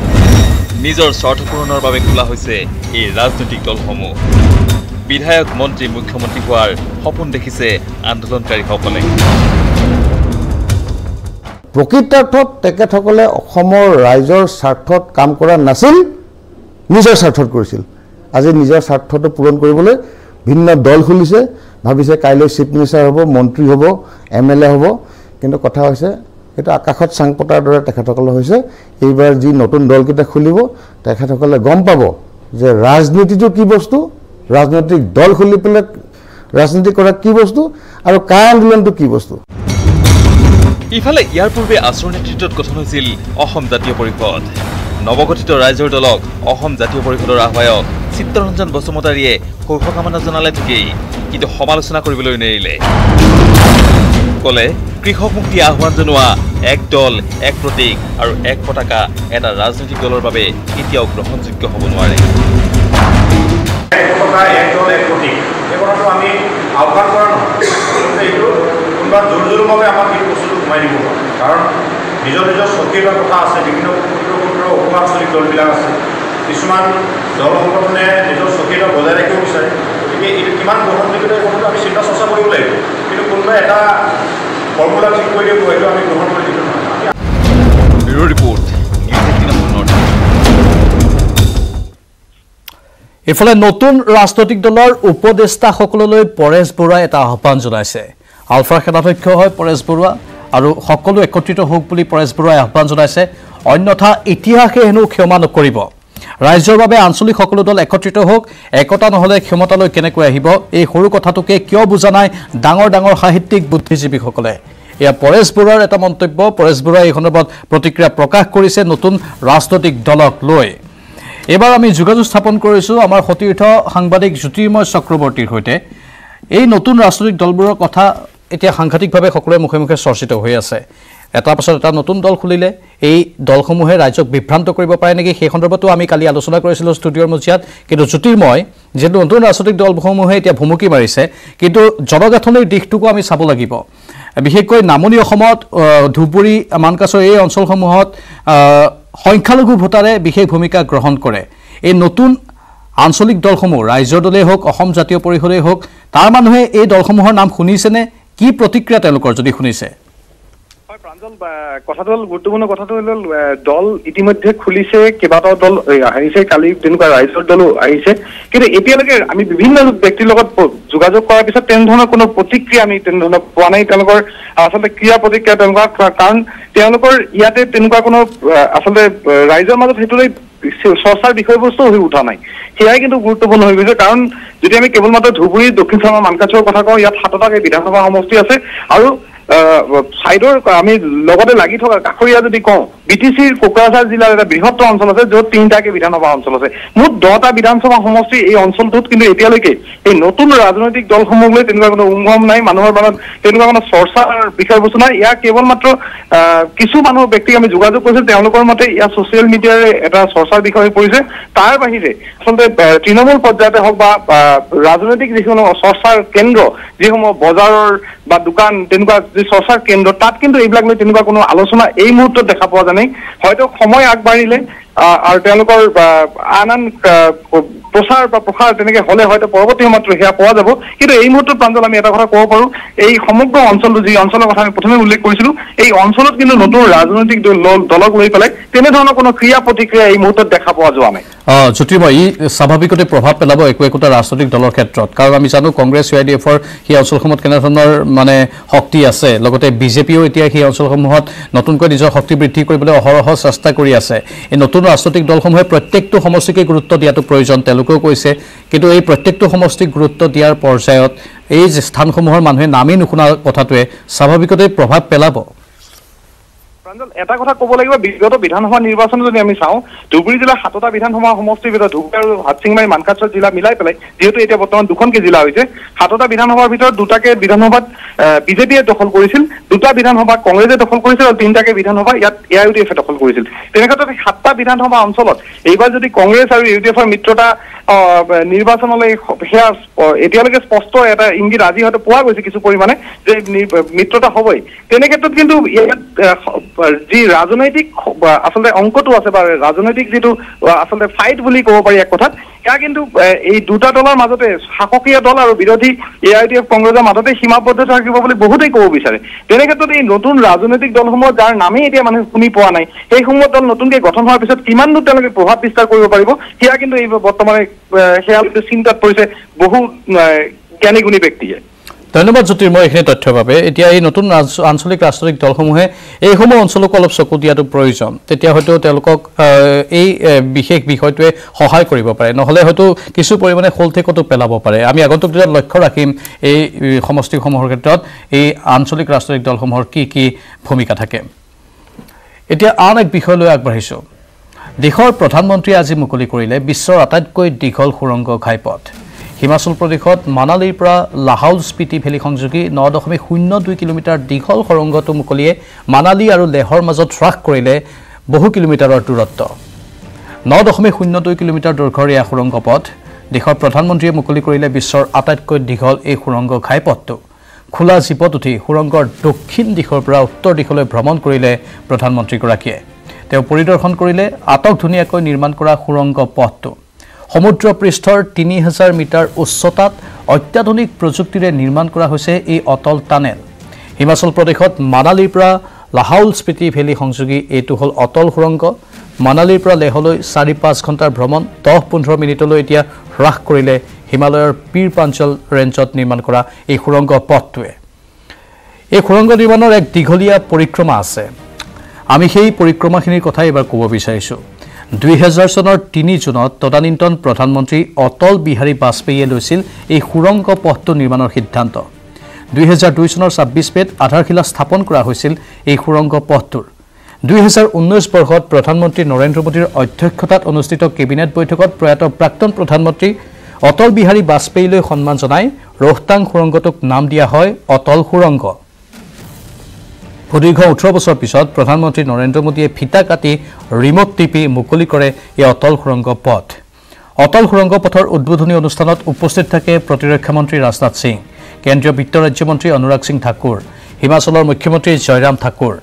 নিজৰ স্বাৰ্থ পূৰণৰ বাবে খোলা হৈছে এই ৰাজনৈতিক দলসমূহ বিধায়ক মন্ত্ৰী মুখ্যমন্ত্ৰী হোৱাৰ সপোন দেখিছে আন্দোলনকাৰীসকলে প্ৰকৃতাৰ্থত তেখেতসকলে অসমৰ ৰাইজৰ স্বাৰ্থত কাম কৰা নাছিল নিজৰ স্বাৰ্থত কৰিছিল আজি নিজৰ স্বাৰ্থটো পূৰণ কৰিবলৈ ভিন্ন দল খুলিছে ভাবিছে কাইলৈ চিফ মিনিষ্টাৰ হ'ব মন্ত্ৰী হ'ব MLA হ'ব কিন্তু কথা হৈছে এটা আকাশত চাং পতাৰ দৰে তেখেতসকলে হৈছে এইবাৰ যি নতুন দলকেইটা খুলিব তেখেতসকলে গম পাব যে ৰাজনীতিটো কি বস্তু ৰাজনৈতিক দল খুলি পেলাই ৰাজনীতি কৰা কি বস্তু আৰু কা আন্দোলনটো কি বস্তু ইফালে ইয়াৰ পূৰ্বে আছুৰ নেতৃত্বত গঠন হৈছিল অসম জাতীয় পৰিষদ নৱগঠিত ৰাইজৰ দলক অসম জাতীয় পৰিষদৰ আহ্বায়ক চিত্তৰঞ্জন বসুমতাৰীয়ে শুভকামনা জনালে ঠিকেই কিন্তু সমালোচনা কৰিবলৈ নেৰিলে ক'লে কৃষক মুক্তি আহ্বান জনোৱা এক দল এক প্ৰতীক আৰু এক পতাকা এটা ৰাজনৈতিক দলৰ বাবে কেতিয়াও গ্ৰহণযোগ্য হ'ব নোৱাৰে এক দল এক প্ৰতীক এই কথাটো আমি আহ্বান কৰা নহয় এইটো কোনোবা জোৰ আমাৰ এই বস্তুটো সোমাই দিব কাৰণ নিজৰ চকীৰ কথা আছে বিভিন্ন ক্ষুদ্ৰ অসমাঞ্চলিক দলবিলাক আছে কিছুমান দল সংগঠনে নিজৰ চকীৰ বজাই ৰাখিব বিচাৰে গতিকে এইটো কিমান গ্ৰহণযোগ্য এই কথাটো আমি চিন্তা চৰ্চা কৰিব লাগিব কিন্তু কোনোবাই এটা ফৰ্মুলা ঠিক কৰি দিব এইটো আমি গ্ৰহণ কৰি দিব ব্যুৰ ৰিপৰ্ট ইফালে নতুন ৰাজনৈতিক দলৰ উপদেষ্টাসকললৈ পৰেশ বৰুৱাই এটা আহ্বান জনাইছে আলফাৰ সেনাধ্যক্ষ হয় পৰেশ বৰুৱা আৰু সকলো একত্ৰিত হোক বুলি পৰেশ বৰুৱাই আহ্বান জনাইছে অন্যথা ইতিহাসে হেনো ক্ষমা নকৰিব ৰাজ্যৰ বাবে আঞ্চলিক সকলো দল একত্ৰিত হোক একতা নহলে ক্ষমতালৈ কেনেকৈ আহিব এই সৰু কথাটোকে কিয় বুজা নাই ডাঙৰ ডাঙৰ সাহিত্যিক বুদ্ধিজীৱীসকলে এয়া পৰেশ বৰুৱাৰ এটা মন্তব্য পৰেশ বৰুৱাই এই সন্দৰ্ভত প্ৰতিক্ৰিয়া প্ৰকাশ কৰিছে নতুন ৰাজনৈতিক দলক লৈ এবাৰ আমি যোগাযোগ স্থাপন কৰিছো আমাৰ সতীৰ্থ সাংবাদিক জ্যোতিৰ্ময় চক্ৰৱৰ্তীৰ সৈতে এই নতুন ৰাজনৈতিক দলবোৰৰ কথা এতিয়া সাংঘাতিকভাৱে সকলোৰে মুখে মুখে চৰ্চিত হৈ আছে এটা পাছত এটা নতুন দল খুলিলে এই দলসমূহে ৰাজ্যক বিভ্ৰান্ত কৰিব পাৰে নেকি সেই সন্দৰ্ভতো আমি কালি আলোচনা কৰিছিলোঁ ষ্টুডিঅ'ৰ মজিয়াত কিন্তু জ্যোতিৰ্ময় যেটো নতুন ৰাজনৈতিক দলসমূহে এতিয়া ভুমুকি মাৰিছে কিন্তু জনগাঁথনিৰ দিশটোকো আমি চাব লাগিব বিশেষকৈ নামনি অসমত ধুবুৰী মানকাছৰ এই অঞ্চলসমূহত সংখ্যালঘু ভোটাৰে বিশেষ ভূমিকা গ্ৰহণ কৰে এই নতুন আঞ্চলিক দলসমূহ ৰাজ্যৰ দলেই হোক অসম জাতীয় পৰিষদেই হোক তাৰ মানুহে এই দলসমূহৰ নাম শুনিছেনে কি প্ৰতিক্ৰিয়া তেওঁলোকৰ যদি শুনিছে হয় প্ৰাঞ্জল কথাটো হ'ল গুৰুত্বপূৰ্ণ কথাটো হ'ল দল ইতিমধ্যে খুলিছে কেইবাটাও দল আহিছে কালি তেনেকুৱা ৰাইজৰ দলো আহিছে কিন্তু এতিয়ালৈকে আমি বিভিন্ন ব্যক্তিৰ লগত যোগাযোগ কৰাৰ পিছত তেনেধৰণৰ কোনো প্ৰতিক্ৰিয়া আমি তেনেধৰণৰ পোৱা নাই তেওঁলোকৰ আচলতে ক্ৰিয়া প্ৰতিক্ৰিয়া তেনেকুৱা কাৰণ তেওঁলোকৰ ইয়াতে তেনেকুৱা কোনো আচলতে ৰাইজৰ মাজত সেইটোলৈ চৰ্চাৰ বিষয়বস্তু হৈ উঠা নাই সেয়াই কিন্তু গুৰুত্বপূৰ্ণ হৈ গৈছে কাৰণ যদি আমি কেৱল মাত্ৰ ধুবুৰী দক্ষিণ চামৰ মানকাছৰৰ কথা কওঁ ইয়াত 7টা বিধানসভা সমষ্টি আছে আৰু সাইডৰ আমি লগতে লাগি থকা কাখৰীয়া যদি কওঁ বিটিচিৰ কোকৰাঝাৰ জিলাৰ এটা বৃহত্তৰ অঞ্চল আছে য'ত 3টাকে বিধানসভা অঞ্চল আছে মুঠ 10টা বিধানসভা সমষ্টি এই অঞ্চলটোত কিন্তু এতিয়ালৈকে এই নতুন ৰাজনৈতিক দলসমূহলৈ তেনেকুৱা কোনো উংগম নাই মানুহৰ মনত তেনেকুৱা কোনো চৰ্চাৰ বিষয়বস্তু নাই ইয়াক কেৱল মাত্ৰ কিছু মানুহ ব্যক্তিক আমি যোগাযোগ কৰিছোঁ তেওঁলোকৰ মতে ইয়াৰ ছ'চিয়েল মিডিয়াৰ এটা চৰ্চাৰ বিষয় হৈ পৰিছে তাৰ বাহিৰে আচলতে তৃণমূল পৰ্যায়তে হওক বা ৰাজনৈতিক যিসমূহ চৰ্চাৰ কেন্দ্ৰ যিসমূহ বজাৰৰ বা দোকান তেনেকুৱা যি চৰ্চাৰ কেন্দ্ৰ তাত কিন্তু এইবিলাক লৈ তেনেকুৱা কোনো আলোচনা এই মুহূৰ্তত দেখা পোৱা যায় নাই হয়তো সময় আগবাঢ়িলে আৰু তেওঁলোকৰ আন প্ৰচাৰ বা প্ৰসাৰ তেনেকৈ হ'লে হয়তো পৰৱৰ্তী সময়ত সেয়া পোৱা যাব কিন্তু এই মুহূৰ্তত প্ৰাঞ্জল আমি এটা কথা ক'ব পাৰোঁ এই সমগ্ৰ অঞ্চলটো যি অঞ্চলৰ কথা আমি প্ৰথমে উল্লেখ কৰিছিলোঁ এই অঞ্চলত কিন্তু নতুন ৰাজনৈতিক দলক লৈ পেলাই তেনেধৰণৰ কোনো ক্ৰিয়া প্ৰতিক্ৰিয়া এই মুহূৰ্তত দেখা পোৱা যোৱা নাই। জ্যোতিৰ্ময়, ই স্বাভাৱিকতে প্ৰভাৱ পেলাব একোটা ৰাজনৈতিক দলৰ ক্ষেত্ৰত, কাৰণ আমি জানো কংগ্ৰেছ UIDFৰ সেই অঞ্চলসমূহত কেনেধৰণৰ মানে শক্তি আছে, লগতে বিজেপিও এতিয়া সেই অঞ্চলসমূহত নতুনকৈ নিজৰ শক্তি বৃদ্ধি কৰিবলৈ অহৰহ চেষ্টা কৰি আছে। এই নতুন ৰাজনৈতিক দলসমূহে প্ৰত্যেকটো সমষ্টিকে গুৰুত্ব দিয়াটো প্ৰয়োজন, তেওঁলোকেও কৈছে, কিন্তু এই প্ৰত্যেকটো সমষ্টিক গুৰুত্ব দিয়াৰ পৰ্যায়ত এই যে স্থানসমূহৰ মানুহে নামেই নুশুনা কথাটোৱে স্বাভাৱিকতে প্ৰভাৱ পেলাব। এটা কথা ক'ব লাগিব, বিগত বিধানসভা নিৰ্বাচন যদি আমি চাওঁ, ধুবুৰী জিলাৰ 7টা বিধানসভা সমষ্টিৰ ভিতৰত ধুবুৰী আৰু হাটচিংমাৰী মানকাচৰ জিলা মিলাই পেলাই যিহেতু এতিয়া বৰ্তমান 2খনকৈ জিলা হৈছে, 7টা বিধানসভাৰ ভিতৰত 2টাকে বিধানসভাত বিজেপিয়ে দখল কৰিছিল, 2টা বিধানসভা কংগ্ৰেছে দখল কৰিছিল আৰু 3টাকে বিধানসভা ইয়াত AIUDF দখল কৰিছিল। তেনেক্ষেত্ৰত 7টা বিধানসভা অঞ্চলত এইবাৰ যদি কংগ্ৰেছ আৰু UDFৰ মিত্ৰতা নিৰ্বাচনলৈ সেয়া এতিয়ালৈকে স্পষ্ট এটা ইংগিত আজি হয়তো পোৱা গৈছে কিছু পৰিমাণে যে মিত্ৰতা হ'বই। তেনেক্ষেত্ৰত কিন্তু ইয়াত যি ৰাজনৈতিক আচলতে অংকটো আছে বা ৰাজনৈতিক যিটো আচলতে ফাইট বুলি ক'ব পাৰি এক কথাত, সেয়া কিন্তু এই দুটা দলৰ মাজতে শাসকীয় দল আৰু বিৰোধী AIUDF কংগ্ৰেছৰ মাজতে সীমাবদ্ধ থাকিব বুলি বহুতেই ক'ব বিচাৰে। তেনেক্ষেত্ৰত এই নতুন ৰাজনৈতিক দলসমূহ যাৰ নামেই এতিয়া মানুহে শুনি পোৱা নাই, সেইসমূহ দল নতুনকৈ গঠন হোৱাৰ পিছত কিমান দূৰ তেওঁলোকে প্ৰভাৱ বিস্তাৰ কৰিব পাৰিব, সেয়া কিন্তু এই বৰ্তমানে সেয়া চিন্তাত পৰিছে বহু জ্ঞানী গুণী ব্যক্তিয়ে। ধন্যবাদ জ্যোতিৰ্ময় এইখিনি তথ্যৰ বাবে। এতিয়া এই নতুন আঞ্চলিক ৰাজনৈতিক দলসমূহে এইসমূহ অঞ্চলক অলপ চকু দিয়াটো প্ৰয়োজন, তেতিয়া হয়তো তেওঁলোকক এই বিশেষ বিষয়টোৱে সহায় কৰিব পাৰে, নহ'লে হয়তো কিছু পৰিমাণে খোলঠেকতো পেলাব পাৰে। আমি আগন্তুক দিনত লক্ষ্য ৰাখিম এই সমষ্টিসমূহৰ ক্ষেত্ৰত এই আঞ্চলিক ৰাজনৈতিক দলসমূহৰ কি কি ভূমিকা থাকে। এতিয়া আন এক বিষয়লৈ আগবাঢ়িছোঁ। দেশৰ প্ৰধানমন্ত্ৰীয়ে আজি মুকলি কৰিলে বিশ্বৰ আটাইতকৈ দীঘল সুৰংগ ঘাইপথ। হিমাচল প্ৰদেশত মানালীৰ পৰা লাহৌল স্পিতি ভেলী সংযোগী 9.02 কিলোমিটাৰ দীঘল সুৰংগটো মুকলিয়ে মানালী আৰু লেহৰ মাজত হ্ৰাস কৰিলে বহু কিলোমিটাৰৰ দূৰত্ব। 9.02 কিলোমিটাৰ দৈৰ্ঘ্যৰ এই সুৰংগ পথ দেশৰ প্ৰধানমন্ত্ৰীয়ে মুকলি কৰিলে বিশ্বৰ আটাইতকৈ দীঘল এই সুৰংগ ঘাইপথটো। খোলা জীপত উঠি সুৰংগৰ দক্ষিণ দিশৰ পৰা উত্তৰ দিশলৈ ভ্ৰমণ কৰিলে প্ৰধানমন্ত্ৰীগৰাকীয়ে। তেওঁ পৰিদৰ্শন কৰিলে আটকধুনীয়াকৈ নিৰ্মাণ কৰা সুৰংগ পথটো। সমুদ্ৰ পৃষ্ঠৰ 3000 মিটাৰ উচ্চতাত অত্যাধুনিক প্ৰযুক্তিৰে নিৰ্মাণ কৰা হৈছে এই অটল টানেল। হিমাচল প্ৰদেশত মানালীৰ পৰা লাহৌল স্পিতি ভেলী সংযোগী এইটো হ'ল অটল সুৰংগ। মানালীৰ পৰা লেহলৈ 4-5 ঘণ্টাৰ ভ্ৰমণ 10-15 মিনিটলৈ এতিয়া হ্ৰাস কৰিলে হিমালয়ৰ পীৰ পাঞ্চল ৰেঞ্জত নিৰ্মাণ কৰা এই সুৰংগ পথটোৱে। এই সুৰংগ নিৰ্মাণৰ এক দীঘলীয়া পৰিক্ৰমা আছে। আমি সেই পৰিক্ৰমাখিনিৰ কথা এইবাৰ ক'ব বিচাৰিছোঁ। 2000 চনৰ 3 জুনত তদানীন্তন প্ৰধানমন্ত্ৰী অটল বিহাৰী বাজপেয়ীয়ে লৈছিল এই সুৰংগ পথটো নিৰ্মাণৰ সিদ্ধান্ত। 2002 চনৰ 26 মে'ত আধাৰশিলা স্থাপন কৰা হৈছিল এই সুৰংগ পথটোৰ। 2019 বৰ্ষত প্ৰধানমন্ত্ৰী নৰেন্দ্ৰ মোদীৰ অধ্যক্ষতাত অনুষ্ঠিত কেবিনেট বৈঠকত প্ৰয়াত প্ৰাক্তন প্ৰধানমন্ত্ৰী অটল বিহাৰী বাজপেয়ীলৈ সন্মান জনাই ৰোহতাং সুৰংগটোক নাম দিয়া হয় অটল সুৰংগ। সুদীৰ্ঘ 18 বছৰ পিছত প্ৰধানমন্ত্ৰী নৰেন্দ্ৰ মোদীয়ে ফিতা কাটি ৰিমোট টিপি মুকলি কৰে এই অটল সুৰংগ পথ। অটল সুৰংগ পথৰ উদ্বোধনী অনুষ্ঠানত উপস্থিত থাকে প্ৰতিৰক্ষা মন্ত্ৰী ৰাজনাথ সিং, কেন্দ্ৰীয় বিত্ত ৰাজ্যমন্ত্ৰী অনুৰাগ সিং ঠাকুৰ, হিমাচলৰ মুখ্যমন্ত্ৰী জয়ৰাম ঠাকুৰ।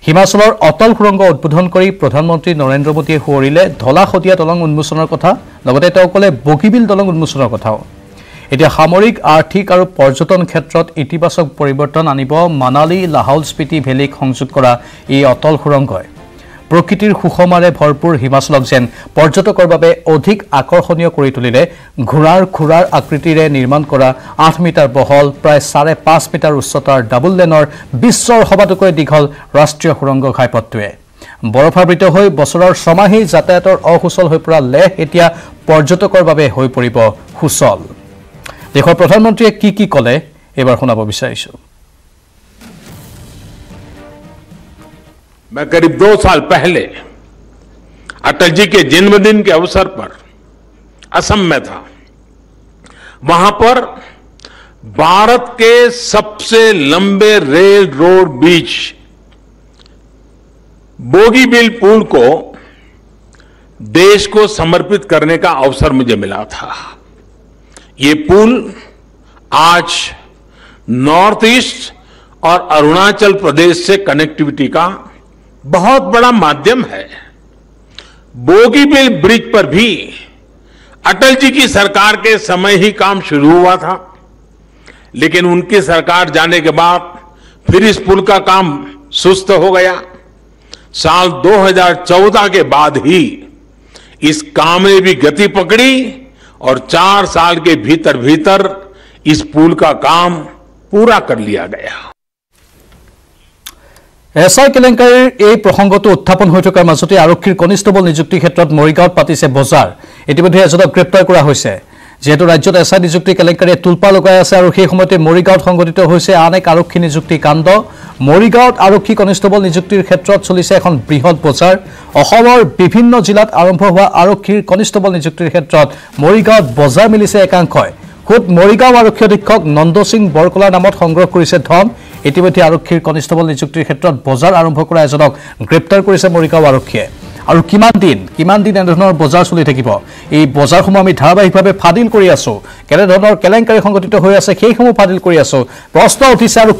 হিমাচলৰ অটল সুৰংগ উদ্বোধন কৰি প্ৰধানমন্ত্ৰী নৰেন্দ্ৰ মোদীয়ে সোঁৱৰিলে ধলা শদিয়া দলং উন্মোচনৰ কথা, লগতে তেওঁ ক'লে বগীবিল দলং উন্মোচনৰ কথাও। এতিয়া সামৰিক, আৰ্থিক আৰু পৰ্যটন ক্ষেত্ৰত ইতিবাচক পৰিৱৰ্তন আনিব মানালী লাহৌল স্পিতি ভেলীক সংযোগ কৰা এই অটল সুৰংগই। প্ৰকৃতিৰ সুষমাৰে ভৰপূৰ হিমাচলক যেন পৰ্যটকৰ বাবে অধিক আকৰ্ষণীয় কৰি তুলিলে ঘোঁৰাৰ খুৰাৰ আকৃতিৰে নিৰ্মাণ কৰা 8 মিটাৰ বহল, প্ৰায় 5.5 মিটাৰ উচ্চতাৰ ডাবল লেনৰ বিশ্বৰ সবাতোকৈ দীঘল ৰাষ্ট্ৰীয় সুৰংগ ঘাইপথটোৱে। বৰফাবৃত হৈ বছৰৰ ছমাহী যাতায়াতৰ অসুচল হৈ পৰা লেহ এতিয়া পৰ্যটকৰ বাবে হৈ পৰিব সুচল। দেশৰ প্ৰধানমন্ত্ৰীয়ে কি ক'লে এবাৰ শুনাব বিচাৰিছোঁ। मैं करीब 2 साल पहले अटल जी के जन्मदिन के अवसर पर असम में था। वहां पर भारत के सबसे लंबे रेल रोड ब्रिज बोगीबिल पुल को देश को समर्पित करने का अवसर मुझे मिला था। ये पुल आज नॉर्थ ईस्ट और अरुणाचल प्रदेश से कनेक्टिविटी का बहुत बड़ा माध्यम है। बोगीबिल ब्रिज पर भी अटल जी की सरकार के समय ही काम शुरू हुआ था, लेकिन उनकी सरकार जाने के बाद फिर इस पुल का काम सुस्त हो गया। साल 2014 के बाद ही इस काम ने भी गति पकड़ी और 4 साल के भीतर भीतर इस पुल का काम पूरा कर लिया गया। এছাই কেলেংকাৰীৰ এই প্ৰসংগটো উত্থাপন হৈ থকাৰ মাজতে আৰক্ষীৰ কনিষ্টেবল নিযুক্তিৰ ক্ষেত্ৰত মৰিগাঁৱত পাতিছে বজাৰ। ইতিমধ্যে এজনক গ্ৰেপ্তাৰ কৰা হৈছে। যেহেতু ৰাজ্যত এছাই নিযুক্তি কেলেংকাৰীয়ে তুলপা লগাই আছে আৰু সেই সময়তে মৰিগাঁৱত সংঘটিত হৈছে আন এক আৰক্ষী নিযুক্তি কাণ্ড। মৰিগাঁৱত আৰক্ষী কনিষ্টেবল নিযুক্তিৰ ক্ষেত্ৰত চলিছে এখন বৃহৎ বজাৰ। অসমৰ বিভিন্ন জিলাত আৰম্ভ হোৱা আৰক্ষীৰ কনিষ্টেবল নিযুক্তিৰ ক্ষেত্ৰত মৰিগাঁৱত বজাৰ মিলিছে একাংশই। খুদ মৰিগাঁও আৰক্ষী অধীক্ষক নন্দ সিং বৰকলাৰ নামত সংগ্ৰহ কৰিছে ধন। ইতিমধ্যে আৰক্ষীৰ কনিষ্টেবল নিযুক্তিৰ ক্ষেত্ৰত বজাৰ আৰম্ভ কৰা এজনক গ্ৰেপ্তাৰ কৰিছে মৰিগাঁও আৰক্ষীয়ে। আৰু কিমান দিন এনেধৰণৰ বজাৰ চলি থাকিব? এই বজাৰসমূহ আমি ধাৰাবাহিকভাৱে ফাদিল কৰি আছো। কেনেধৰণৰ কেলেংকাৰী সংঘটিত হৈ আছে সেইসমূহ ফাদিল কৰি আছো। প্ৰশ্ন উঠিছে আৰু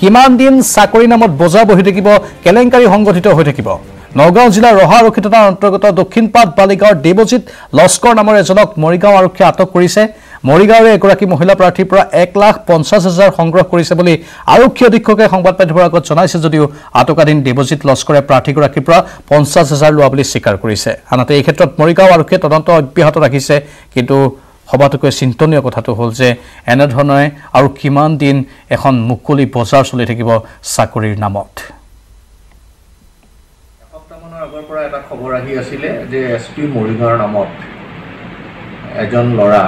কিমান দিন চাকৰি নামত বজাৰ বহি থাকিব, কেলেংকাৰী সংঘটিত হৈ থাকিব? নগাঁও জিলাৰ ৰহা আৰক্ষী থানাৰ অন্তৰ্গত দক্ষিণপাট বালিগাঁৱৰ দেৱজিৎ লস্কৰ নামৰ এজনক মৰিগাঁও আৰক্ষীয়ে আটক কৰিছে। মৰিগাঁৱৰে এগৰাকী মহিলা প্ৰাৰ্থীৰ পৰা 1,50,000 সংগ্ৰহ কৰিছে বুলি আৰক্ষী অধীক্ষকে সংবাদ মাধ্যমৰ আগত জনাইছে যদিও আটকাধীন দেৱজিৎ লস্কৰে প্ৰাৰ্থীগৰাকীৰ পৰা 50,000 লোৱা বুলি স্বীকাৰ কৰিছে। আনহাতে এই ক্ষেত্ৰত মৰিগাঁও আৰক্ষীয়ে তদন্ত অব্যাহত ৰাখিছে। কিন্তু সবাতোকৈ চিন্তনীয় কথাটো হ'ল যে এনেধৰণে আৰু কিমান দিন এখন মুকলি বজাৰ চলি থাকিব চাকৰিৰ নামত? এসপ্তাহমানৰ আগৰ পৰা এটা খবৰ আহি আছিলে যে SP মৰিগাঁৱৰ নামত এজন ল'ৰা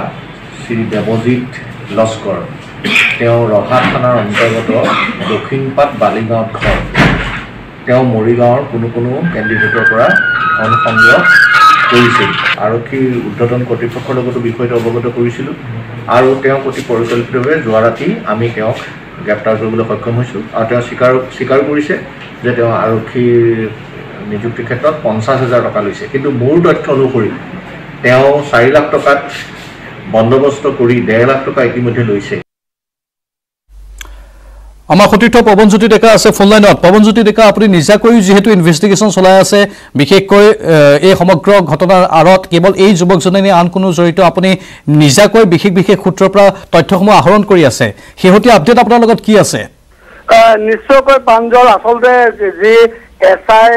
শ্ৰী দেৱজিৎ লস্কৰ, তেওঁ ৰহা থানাৰ অন্তৰ্গত দক্ষিণপাট বালিগাঁৱত ঘৰ। তেওঁ মৰিগাঁৱৰ কোনো কেণ্ডিডেটৰ পৰা ধন সংগ্ৰহ কৰিছিল। আৰক্ষীৰ ঊৰ্ধ্বতন কৰ্তৃপক্ষৰ লগতো বিষয়টো অৱগত কৰিছিলোঁ আৰু তেওঁ অতি পৰিকল্পিতভাৱে যোৱা ৰাতি আমি তেওঁক গ্ৰেপ্তাৰ কৰিবলৈ সক্ষম হৈছোঁ। আৰু তেওঁ স্বীকাৰ কৰিছে যে তেওঁ আৰক্ষীৰ নিযুক্তিৰ ক্ষেত্ৰত 50,000 টকা লৈছে। কিন্তু মোৰ তথ্য অনুসৰি তেওঁ 4 লাখ টকাত বন্দোবস্ত কৰি 1.5 লাখ টকা ইতিমধ্যে লৈছে। আমাৰ সতীৰ্থ পৱনজ্যোতি ডেকা আছে ফোন লাইনত। পৱনজ্যোতি ডেকা, আপুনি নিজাকৈ যিহেতু ইনভেষ্টিগেশ্যন চলাই আছে, বিশেষকৈ এই সমগ্ৰ ঘটনাৰ আঁৰত কেৱল এই যুৱকজনে নে আন কোনো জড়িত, আপুনি নিজাকৈ বিশেষ সূত্ৰৰ পৰা তথ্যসমূহ আহৰণ কৰি আছে। শেহতীয়া আপডেট আপোনাৰ লগত কি আছে? নিশ্চয়কৈ প্ৰাঞ্জল, আচলতে যি SI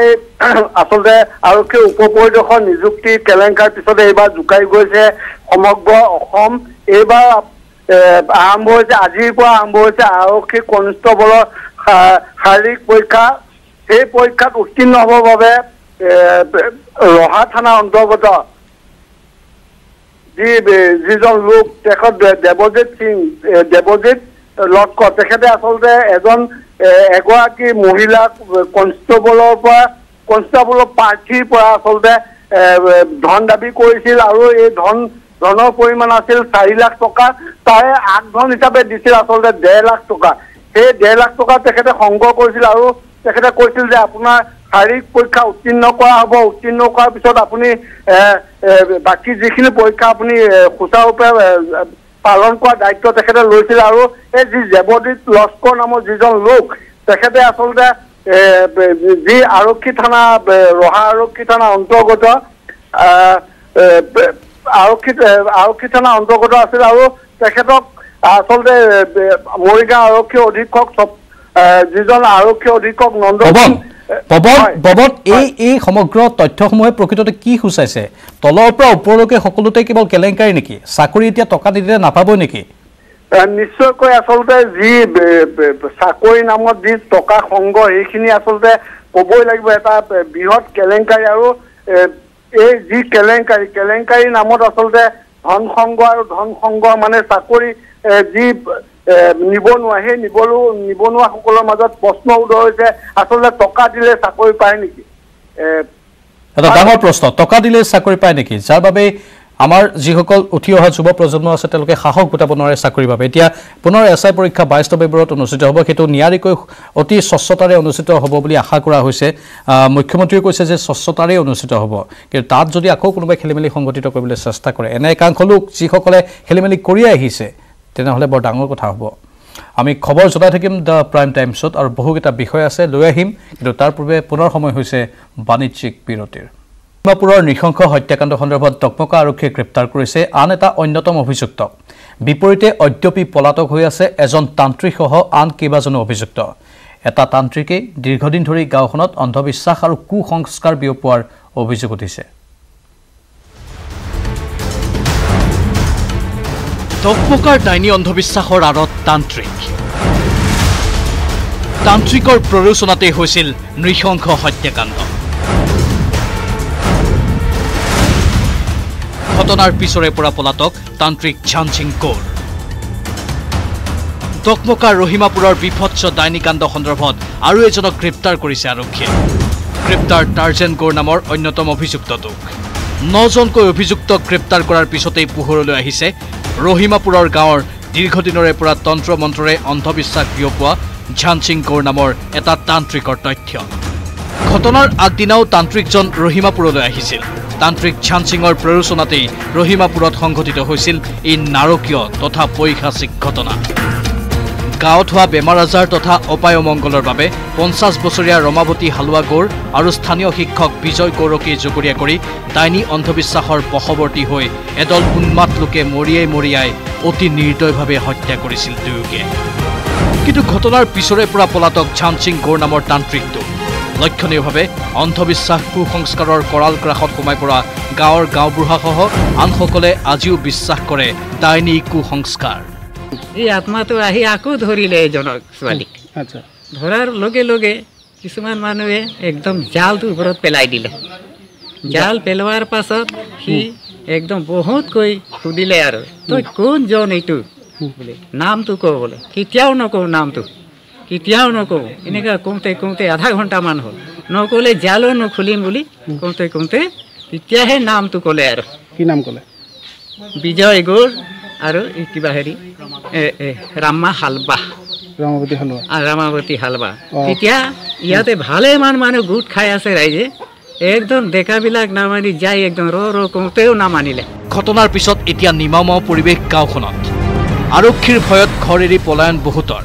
আচলতে আৰক্ষী উপ পৰিদৰ্শক নিযুক্তি কেলেংকাৰীৰ পিছতে এইবাৰ জোকাৰি গৈছে সমগ্ৰ অসম। এইবাৰ আৰম্ভ হৈছে, আজিৰ পৰা আৰম্ভ হৈছে আৰক্ষী কনিষ্টেবলৰ শাৰীৰিক পৰীক্ষা। সেই পৰীক্ষাত উত্তীৰ্ণ হ'বৰ বাবে ৰহা থানাৰ অন্তৰ্গত যিজন লোক, তেখেত দেৱজিৎ লস্কৰ, তেখেতে আচলতে এগৰাকী মহিলা কনষ্টেবলৰ প্ৰাৰ্থীৰ পৰা আচলতে ধন দাবী কৰিছিল আৰু এই ধনৰ পৰিমাণ আছিল 4 লাখ টকা। তাৰে আগধন হিচাপে দিছিল আচলতে 1.5 লাখ টকা। সেই 1.5 লাখ টকা তেখেতে সংগ্ৰহ কৰিছিল আৰু তেখেতে কৈছিল যে আপোনাৰ শাৰীৰিক পৰীক্ষা উত্তীৰ্ণ কৰা হ'ব। উত্তীৰ্ণ কৰাৰ পিছত আপুনি বাকী যিখিনি পৰীক্ষা আপুনি সুচাৰুৰূপে পালন কৰা দায়িত্ব তেখেতে লৈছিল। আৰু এই যি দেৱজিৎ লস্কৰ নামৰ যিজন লোক, তেখেতে আচলতে যি আৰক্ষী থানা ৰহা আৰক্ষী থানা অন্তৰ্গত আৰক্ষী থানা অন্তৰ্গত আছিল আৰু তেখেতক আচলতে মৰিগাঁও আৰক্ষী অধীক্ষক যিজন আৰক্ষী অধীক্ষক নন্দ পৱন, এই সমগ্ৰ তথ্যসমূহে প্ৰকৃততে কি সূচাইছে? তলৰ পৰা ওপৰলৈকে সকলোতে কেৱল কেলেংকাৰী নেকি? চাকৰি এতিয়া টকা নিদিলে নাপাবই নেকি? নিশ্চয়কৈ আচলতে যি চাকৰি নামত যি টকা সংগ্ৰহ, সেইখিনি আচলতে ক'বই লাগিব এটা বৃহৎ কেলেংকাৰী। আৰু এই যি কেলেংকাৰীৰ নামত আচলতে ধন সংগ্ৰহ মানে চাকৰি যি নিবনুৱা, সেই নিবনুৱাসকলৰ মাজত প্ৰশ্ন উদয় হৈছে, আচলতে টকা দিলে চাকৰি পায় নেকি? এটা ডাঙৰ প্ৰশ্ন, টকা দিলে চাকৰি পায় নেকি? যাৰ বাবে আমাৰ যিসকল উঠি অহা যুৱ প্ৰজন্ম আছে তেওঁলোকে সাহস গোটাব নোৱাৰে চাকৰিৰ বাবে। এতিয়া পুনৰ SI পৰীক্ষা 22 নৱেম্বৰত অনুষ্ঠিত হ'ব। সেইটো নিয়াৰিকৈ অতি স্বচ্ছতাৰে অনুষ্ঠিত হ'ব বুলি আশা কৰা হৈছে। মুখ্যমন্ত্ৰীয়ে কৈছে যে স্বচ্ছতাৰে অনুষ্ঠিত হ'ব, কিন্তু তাত যদি আকৌ কোনোবাই খেলিমেলি সংঘটিত কৰিবলৈ চেষ্টা কৰে, এনে একাংশ লোক যিসকলে খেলিমেলি কৰি আহিছে, তেনেহ'লে বৰ ডাঙৰ কথা হ'ব। আমি খবৰ জনাই থাকিম দ্য প্ৰাইম টাইমছত আৰু বহুকেইটা বিষয় আছে লৈ আহিম, কিন্তু তাৰ পূৰ্বে পুনৰ সময় হৈছে বাণিজ্যিক বিৰতিৰ। ডিমাপুৰৰ নৃশংস হত্যাকাণ্ড সন্দৰ্ভত টকমকা আৰক্ষীয়ে গ্ৰেপ্তাৰ কৰিছে আন এটা অন্যতম অভিযুক্ত। বিপৰীতে অদ্যপি পলাতক হৈ আছে এজন তান্ত্ৰিকসহ আন কেইবাজনো অভিযুক্ত। এটা তান্ত্ৰিকে দীৰ্ঘদিন ধৰি গাঁওখনত অন্ধবিশ্বাস আৰু কুসংস্কাৰ বিয়পোৱাৰ অভিযোগ উঠিছে। দকমকাৰ ডাইনী অন্ধবিশ্বাসৰ আঁৰত তান্ত্ৰিকৰ প্ৰৰোচনাতে হৈছিল নৃশংস হত্যাকাণ্ড। ঘটনাৰ পিছৰে পৰা পলাতক তান্ত্ৰিক ঝানসিং কৌৰ। দকমকাৰ ৰহিমাপুৰৰ বিভৎস ডাইনীকাণ্ড সন্দৰ্ভত আৰু এজনক গ্ৰেপ্তাৰ কৰিছে আৰক্ষীয়ে। গ্ৰেপ্তাৰ টাৰ্জেন গৌৰ নামৰ অন্যতম অভিযুক্তটোক। 9জনকৈ অভিযুক্তক গ্ৰেপ্তাৰ কৰাৰ পিছতেই পোহৰলৈ আহিছে ৰহিমাপুৰৰ গাঁৱৰ দীৰ্ঘদিনৰে পৰা তন্ত্ৰ মন্ত্ৰৰে অন্ধবিশ্বাস বিয়পোৱা ঝানসিং কৌৰ নামৰ এটা তান্ত্ৰিকৰ তথ্য। ঘটনাৰ আগদিনাও তান্ত্ৰিকজন ৰহিমাপুৰলৈ আহিছিল। তান্ত্ৰিক ঝানসিঙৰ প্ৰৰোচনাতেই ৰহিমাপুৰত সংঘটিত হৈছিল এই নাৰকীয় তথা পৈশাচিক ঘটনা। গাঁৱত হোৱা বেমাৰ আজাৰ তথা অপায়মংগলৰ বাবে 50 বছৰীয়া ৰমাৱতী হালোৱা গৌৰ আৰু স্থানীয় শিক্ষক বিজয় গৌৰকে জগৰীয়া কৰি ডাইনী অন্ধবিশ্বাসৰ বশৱৰ্তী হৈ এদল উন্মাদ লোকে মৰিয়াই অতি নিৰ্দয়ভাৱে হত্যা কৰিছিল দুয়োকে। কিন্তু ঘটনাৰ পিছৰে পৰা পলাতক ঝানসিং গৌৰ নামৰ তান্ত্ৰিকটো লক্ষণীয়ভাৱে অন্ধবিশ্বাস কুসংস্কাৰৰ কৰাল গ্ৰাসত সোমাই পৰা গাঁৱৰ গাঁওবুঢ়াসহ আনসকলে আজিও বিশ্বাস কৰে ডাইনী কুসংস্কাৰ। এই আত্মাটো আহি আকৌ ধৰিলে এজনক ছোৱালীক। ধৰাৰ লগে লগে কিছুমান মানুহে একদম জালটোৰ ওপৰত পেলাই দিলে। জাল পেলোৱাৰ পাছত সি একদম বহুতকৈ সুধিলে আৰু তই কোনজন এইটো বোলে, নামটো কওঁ বোলে। কেতিয়াও নকওঁ নামটো, কেতিয়াও নকওঁ। এনেকুৱা কওঁতে আধা ঘণ্টামান হ'ল। নক'লে জালো নুখুলিম বুলি কওঁতে তেতিয়াহে নামটো ক'লে। আৰু কি নাম ক'লে? বিজয় গৌৰ আৰু কিবা হেৰি ৰামা হালবা, ৰামাৱতী হালবা। তেতিয়া ইয়াতে ভালেমান মানুহ গোট খাই আছে ৰাইজে। একদম ডেকাবিলাক নামানি যাই একদম ৰ কওঁতেও নামানিলে। ঘটনাৰ পিছত এতিয়া নিমামাও পৰিৱেশ গাঁওখনত। আৰক্ষীৰ ভয়ত ঘৰ এৰি পলায়ন বহুতৰ।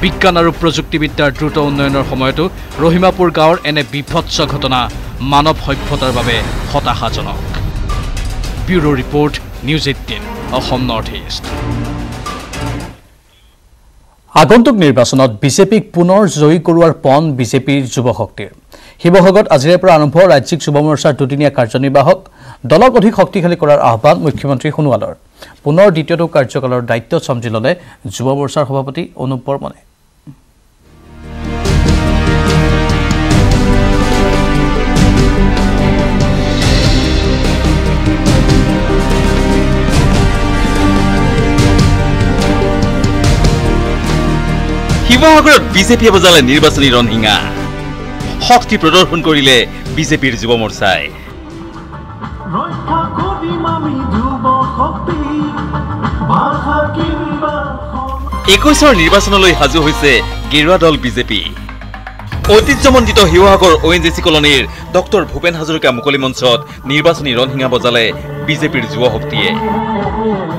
বিজ্ঞান আৰু প্ৰযুক্তিবিদ্যাৰ দ্ৰুত উন্নয়নৰ সময়তো ৰহিমাপুৰ গাঁৱৰ এনে বিভৎস ঘটনা মানৱ সভ্যতাৰ বাবে হতাশাজনক। Bureau report, news 18 Assam North east. আগন্তুক নিৰ্বাচনত বিজেপিক পুনৰ জয়ী কৰোৱাৰ পণ বিজেপিৰ যুৱ শক্তিৰ। শিৱসাগৰত আজিৰে পৰা আৰম্ভ ৰাজ্যিক যুৱ মৰ্চাৰ দুদিনীয়া কাৰ্যনিৰ্বাহক। দলক অধিক শক্তিশালী কৰাৰ আহ্বান মুখ্যমন্ত্ৰী সোণোৱালৰ। পুনৰ দ্বিতীয়টো কাৰ্যকালৰ দায়িত্ব চম্জি ল'লে যুৱ মৰ্চাৰ সভাপতি অনুপ বৰ্মনে। শিৱসাগৰত বিজেপিয়ে বজালে নিৰ্বাচনী ৰণহিঙা। শক্তি প্ৰদৰ্শন কৰিলে বিজেপিৰ যুৱ মৰ্চাই। 21ৰ নিৰ্বাচনলৈ সাজু হৈছে গেৰুৱা দল বিজেপি। ঐতিহ্যমণ্ডিত শিৱসাগৰ ONGC কলনীৰ ডক্টৰ ভূপেন হাজৰিকা মুকলি মঞ্চত নিৰ্বাচনী ৰণহিঙা বজালে বিজেপিৰ যুৱ শক্তিয়ে।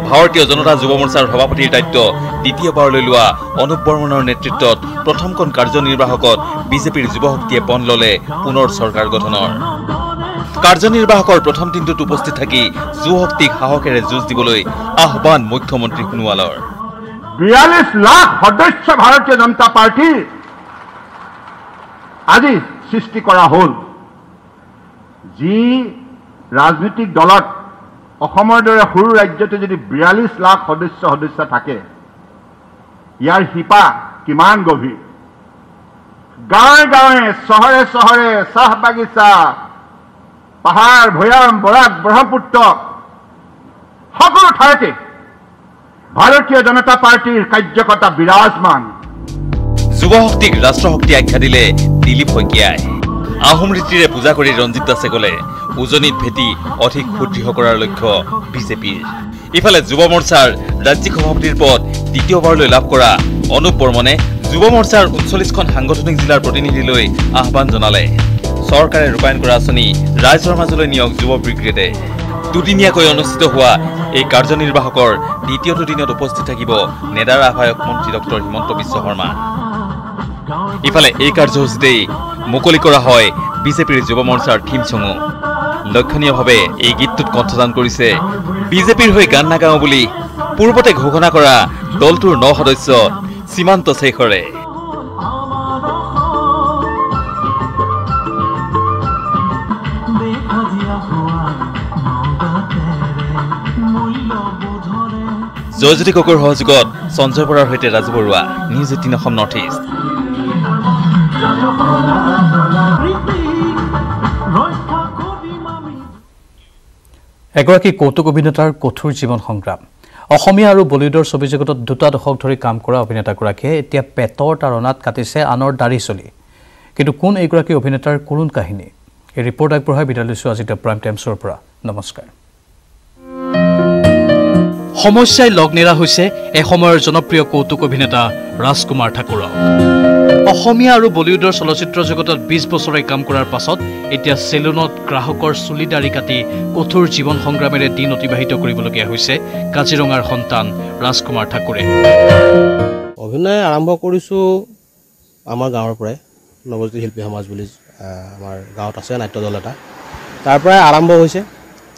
ভাৰতীয় জনতা যুৱ মৰ্চাৰ সভাপতিৰ দায়িত্ব দ্বিতীয়বাৰলৈ লোৱা অনুপ বৰ্মনৰ নেতৃত্বত প্ৰথমখন কাৰ্যনিৰ্বাহকত বিজেপিৰ যুৱ শক্তিয়ে পণ ল'লে পুনৰ চৰকাৰ গঠনৰ। কাৰ্যনিৰ্বাহকৰ প্ৰথম দিনটোত উপস্থিত থাকি যুৱ শক্তিক সাহসেৰে যুঁজ দিবলৈ আহ্বান মুখ্যমন্ত্ৰী সোণোৱালৰ। 42 লাখ সদস্য ভাৰতীয় জনতা পাৰ্টিৰ আজি সৃষ্টি কৰা হ'ল। যি ৰাজনৈতিক দলত অসমৰ দৰে সৰু ৰাজ্যতে যদি 42 লাখ সদস্য থাকে, ইয়াৰ শিপা কিমান গভীৰ। গাঁৱে গাঁৱে চহৰে চহৰে চাহ বাগিচা, পাহাৰ ভৈয়াম বৰাক ব্ৰহ্মপুত্ৰ সকলো ঠাইতে ভাৰতীয় জনতা পাৰ্টিৰ কাৰ্যকৰ্তা বিৰাজমান। যুৱ শক্তিক ৰাষ্ট্ৰশক্তি আখ্যা দিলে দিলীপ শইকীয়াই। আহোম ৰীতিৰে পূজা কৰি ৰঞ্জিত দাসে ক'লে উজনিত ভেটি অধিক সুদৃঢ় কৰাৰ লক্ষ্য বিজেপিৰ। ইফালে যুৱ মৰ্চাৰ ৰাজ্যিক সভাপতিৰ পদ দ্বিতীয়বাৰলৈ লাভ কৰা অনুপ বৰ্মনে যুৱ মৰ্চাৰ 39খন সাংগঠনিক জিলাৰ প্ৰতিনিধিলৈ আহ্বান জনালে। চৰকাৰে ৰূপায়ণ কৰা আঁচনি ৰাইজৰ মাজলৈ নিয়ক যুৱ ব্ৰিগেডে। দুদিনীয়াকৈ অনুষ্ঠিত হোৱা এই কাৰ্যনিৰ্বাহকৰ দ্বিতীয়টো দিনত উপস্থিত থাকিব নেডাৰ আহ্বায়ক মন্ত্ৰী ডক্টৰ হিমন্ত বিশ্ব শৰ্মা। ইফালে এই কাৰ্যসূচীতেই মুকলি কৰা হয় বিজেপিৰ যুৱ মৰ্চাৰ থিম চঙো। লক্ষণীয়ভাৱে এই গীতটোত কণ্ঠদান কৰিছে বিজেপিৰ হৈ গান নাগাওঁ বুলি পূৰ্বতে ঘোষণা কৰা দলটোৰ 9 সদস্য সীমান্ত শেখৰে। জয়জ্যোতি গগৈৰ সহযোগত সঞ্জয় বৰাৰ সৈতে Raju Barua, news 18 Assam North East. এগৰাকী কৌতুক অভিনেতাৰ কঠোৰ জীৱন সংগ্ৰাম। অসমীয়া আৰু বলিউডৰ ছবি জগতত দুটা দশক ধৰি কাম কৰা অভিনেতাগৰাকীয়ে এতিয়া পেটৰ তাৰণাত কাটিছে আনৰ দাড়ি চলি। কিন্তু কোন এইগৰাকী অভিনেতাৰ কৰুণ কাহিনী? এই ৰিপৰ্ট আগবঢ়াই বিদায় লৈছোঁ আজি দ্য প্ৰাইম টাইমছৰ পৰা। নমস্কাৰ। সমস্যাই লগ নেৰা হৈছে এসময়ৰ জনপ্ৰিয় কৌতুক অভিনেতা ৰাজকুমাৰ ঠাকুৰক। অসমীয়া আৰু বলিউডৰ চলচ্চিত্ৰ জগতত 20 বছৰে কাম কৰাৰ পাছত এতিয়া চেলুনত গ্ৰাহকৰ চুলি দাড়ি কাটি কঠোৰ জীৱন সংগ্ৰামেৰে দিন অতিবাহিত কৰিবলগীয়া হৈছে কাজিৰঙাৰ সন্তান ৰাজকুমাৰ ঠাকুৰে। অভিনয় আৰম্ভ কৰিছোঁ আমাৰ গাঁৱৰ পৰাই, নৱজ্যোতি শিল্পী সমাজ বুলি আমাৰ গাঁৱত আছে নাট্য দল এটা, তাৰ পৰাই আৰম্ভ হৈছে।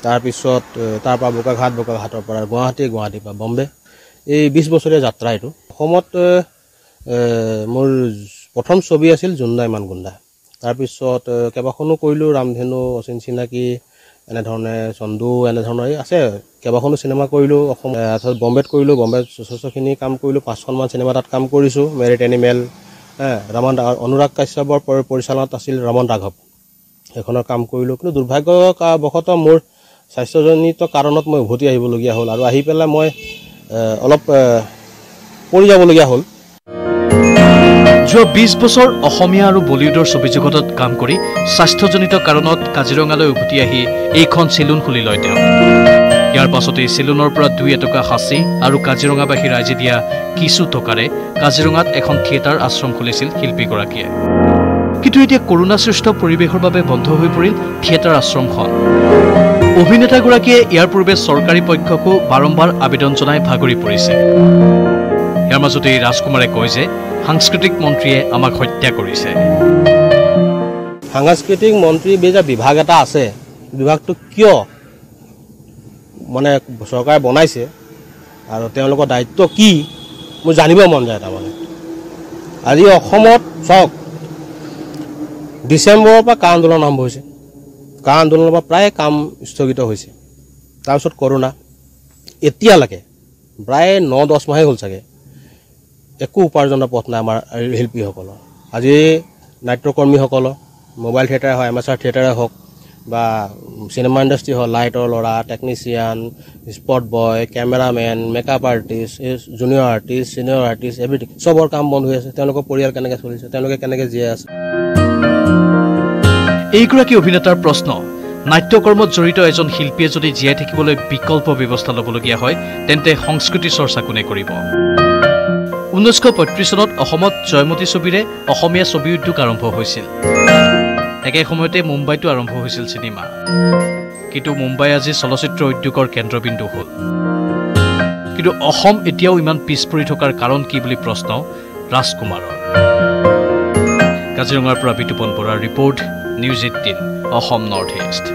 তাৰপিছত তাৰ পৰা বোকাঘাটৰ পৰা গুৱাহাটীৰ পৰা বম্বে, এই 20 বছৰীয়া যাত্ৰা এইটো। অসমত মোৰ প্ৰথম ছবি আছিল জুন্দা ইমান গুণ্ডা। তাৰপিছত কেইবাখনো কৰিলোঁ, ৰামধেনু, অচিন চিনাকি, এনেধৰণে চন্দু, এনেধৰণৰ আছে কেইবাখনো চিনেমা কৰিলোঁ। অসম বম্বেত কৰিলোঁ, বম্বেত যথেষ্টখিনি কাম কৰিলোঁ, 5খনমান চিনেমা তাত কাম কৰিছোঁ। মেৰিট এনিমেল, অনুৰাগ কাশ্যপৰ পৰিচালনাত আছিল ৰমন ৰাঘৱ, সেইখনৰ কাম কৰিলোঁ। কিন্তু দুৰ্ভাগ্যবশতঃ মোৰ স্বাস্থ্যজনিত কাৰণত মই উভতি আহিবলগীয়া হ'ল আৰু আহি পেলাই মই অলপ পৰি যাবলগীয়া হ'ল। যোৱা 20 বছৰ অসমীয়া আৰু বলিউডৰ ছবি জগতত কাম কৰি স্বাস্থ্যজনিত কাৰণত কাজিৰঙালৈ উভতি আহি এইখন চেলুন খুলি লয় তেওঁ। ইয়াৰ পাছতে চেলুনৰ পৰা 2 এটকা সাঁচি আৰু কাজিৰঙাবাসী ৰাইজে দিয়া কিছু টকাৰে কাজিৰঙাত এখন থিয়েটাৰ আশ্ৰম খুলিছিল শিল্পীগৰাকীয়ে। কিন্তু এতিয়া কৰোণাসৃষ্ট পৰিৱেশৰ বাবে বন্ধ হৈ পৰিল থিয়েটাৰ আশ্ৰমখন। অভিনেতাগৰাকীয়ে ইয়াৰ পূৰ্বে চৰকাৰী পক্ষকো বাৰম্বাৰ আবেদন জনাই ভাগৰি পৰিছে। ইয়াৰ মাজতে ৰাজকুমাৰে কয় যে সাংস্কৃতিক মন্ত্ৰীয়ে আমাক হত্যা কৰিছে। সাংস্কৃতিক মন্ত্ৰী বিভাগ এটা আছে, বিভাগটো কিয় মানে চৰকাৰে বনাইছে আৰু তেওঁলোকৰ দায়িত্ব কি মোৰ জানিব মন যায়। তাৰমানে আজি অসমত চাওক, ডিচেম্বৰৰ পৰা কা আন্দোলন আৰম্ভ হৈছে, কা আন্দোলনৰ পৰা প্ৰায় কাম স্থগিত হৈছে। তাৰপিছত কৰোণা, এতিয়ালৈকে প্ৰায় 9-10 মাহেই হ'ল চাগে, একো উপাৰ্জনৰ পথ নাই আমাৰ শিল্পীসকলৰ। আজি নাট্যকৰ্মীসকলৰ মোবাইল থিয়েটাৰে হওক, এমেচাৰ থিয়েটাৰে হওক বা চিনেমা ইণ্ডাষ্ট্ৰী হওক, লাইটৰ ল'ৰা, technician, spot boy, cameraman, makeup artist, junior artist, senior artist, everything চবৰ কাম বন্ধ হৈ আছে। তেওঁলোকৰ পৰিয়াল কেনেকৈ চলিছে, তেওঁলোকে কেনেকৈ জীয়াই আছে? এইগৰাকী অভিনেতাৰ প্ৰশ্ন, নাট্যকৰ্মত জড়িত এজন শিল্পীয়ে যদি জীয়াই থাকিবলৈ বিকল্প ব্যৱস্থা ল'বলগীয়া হয় তেন্তে সংস্কৃতি চৰ্চা কোনে কৰিব? 1935 চনত অসমত জয়মতী ছবিৰে অসমীয়া ছবি উদ্যোগ আৰম্ভ হৈছিল। একে সময়তে মুম্বাইতো আৰম্ভ হৈছিল চিনেমা। কিন্তু মুম্বাই আজি চলচ্চিত্ৰ উদ্যোগৰ কেন্দ্ৰবিন্দু হ'ল। কিন্তু অসম এতিয়াও ইমান পিছ পৰি থকাৰ কাৰণ কি বুলি প্ৰশ্ন ৰাজকুমাৰৰ। কাজিৰঙাৰ পৰা বিতুপন বৰাৰ report, news 18 Assam North east.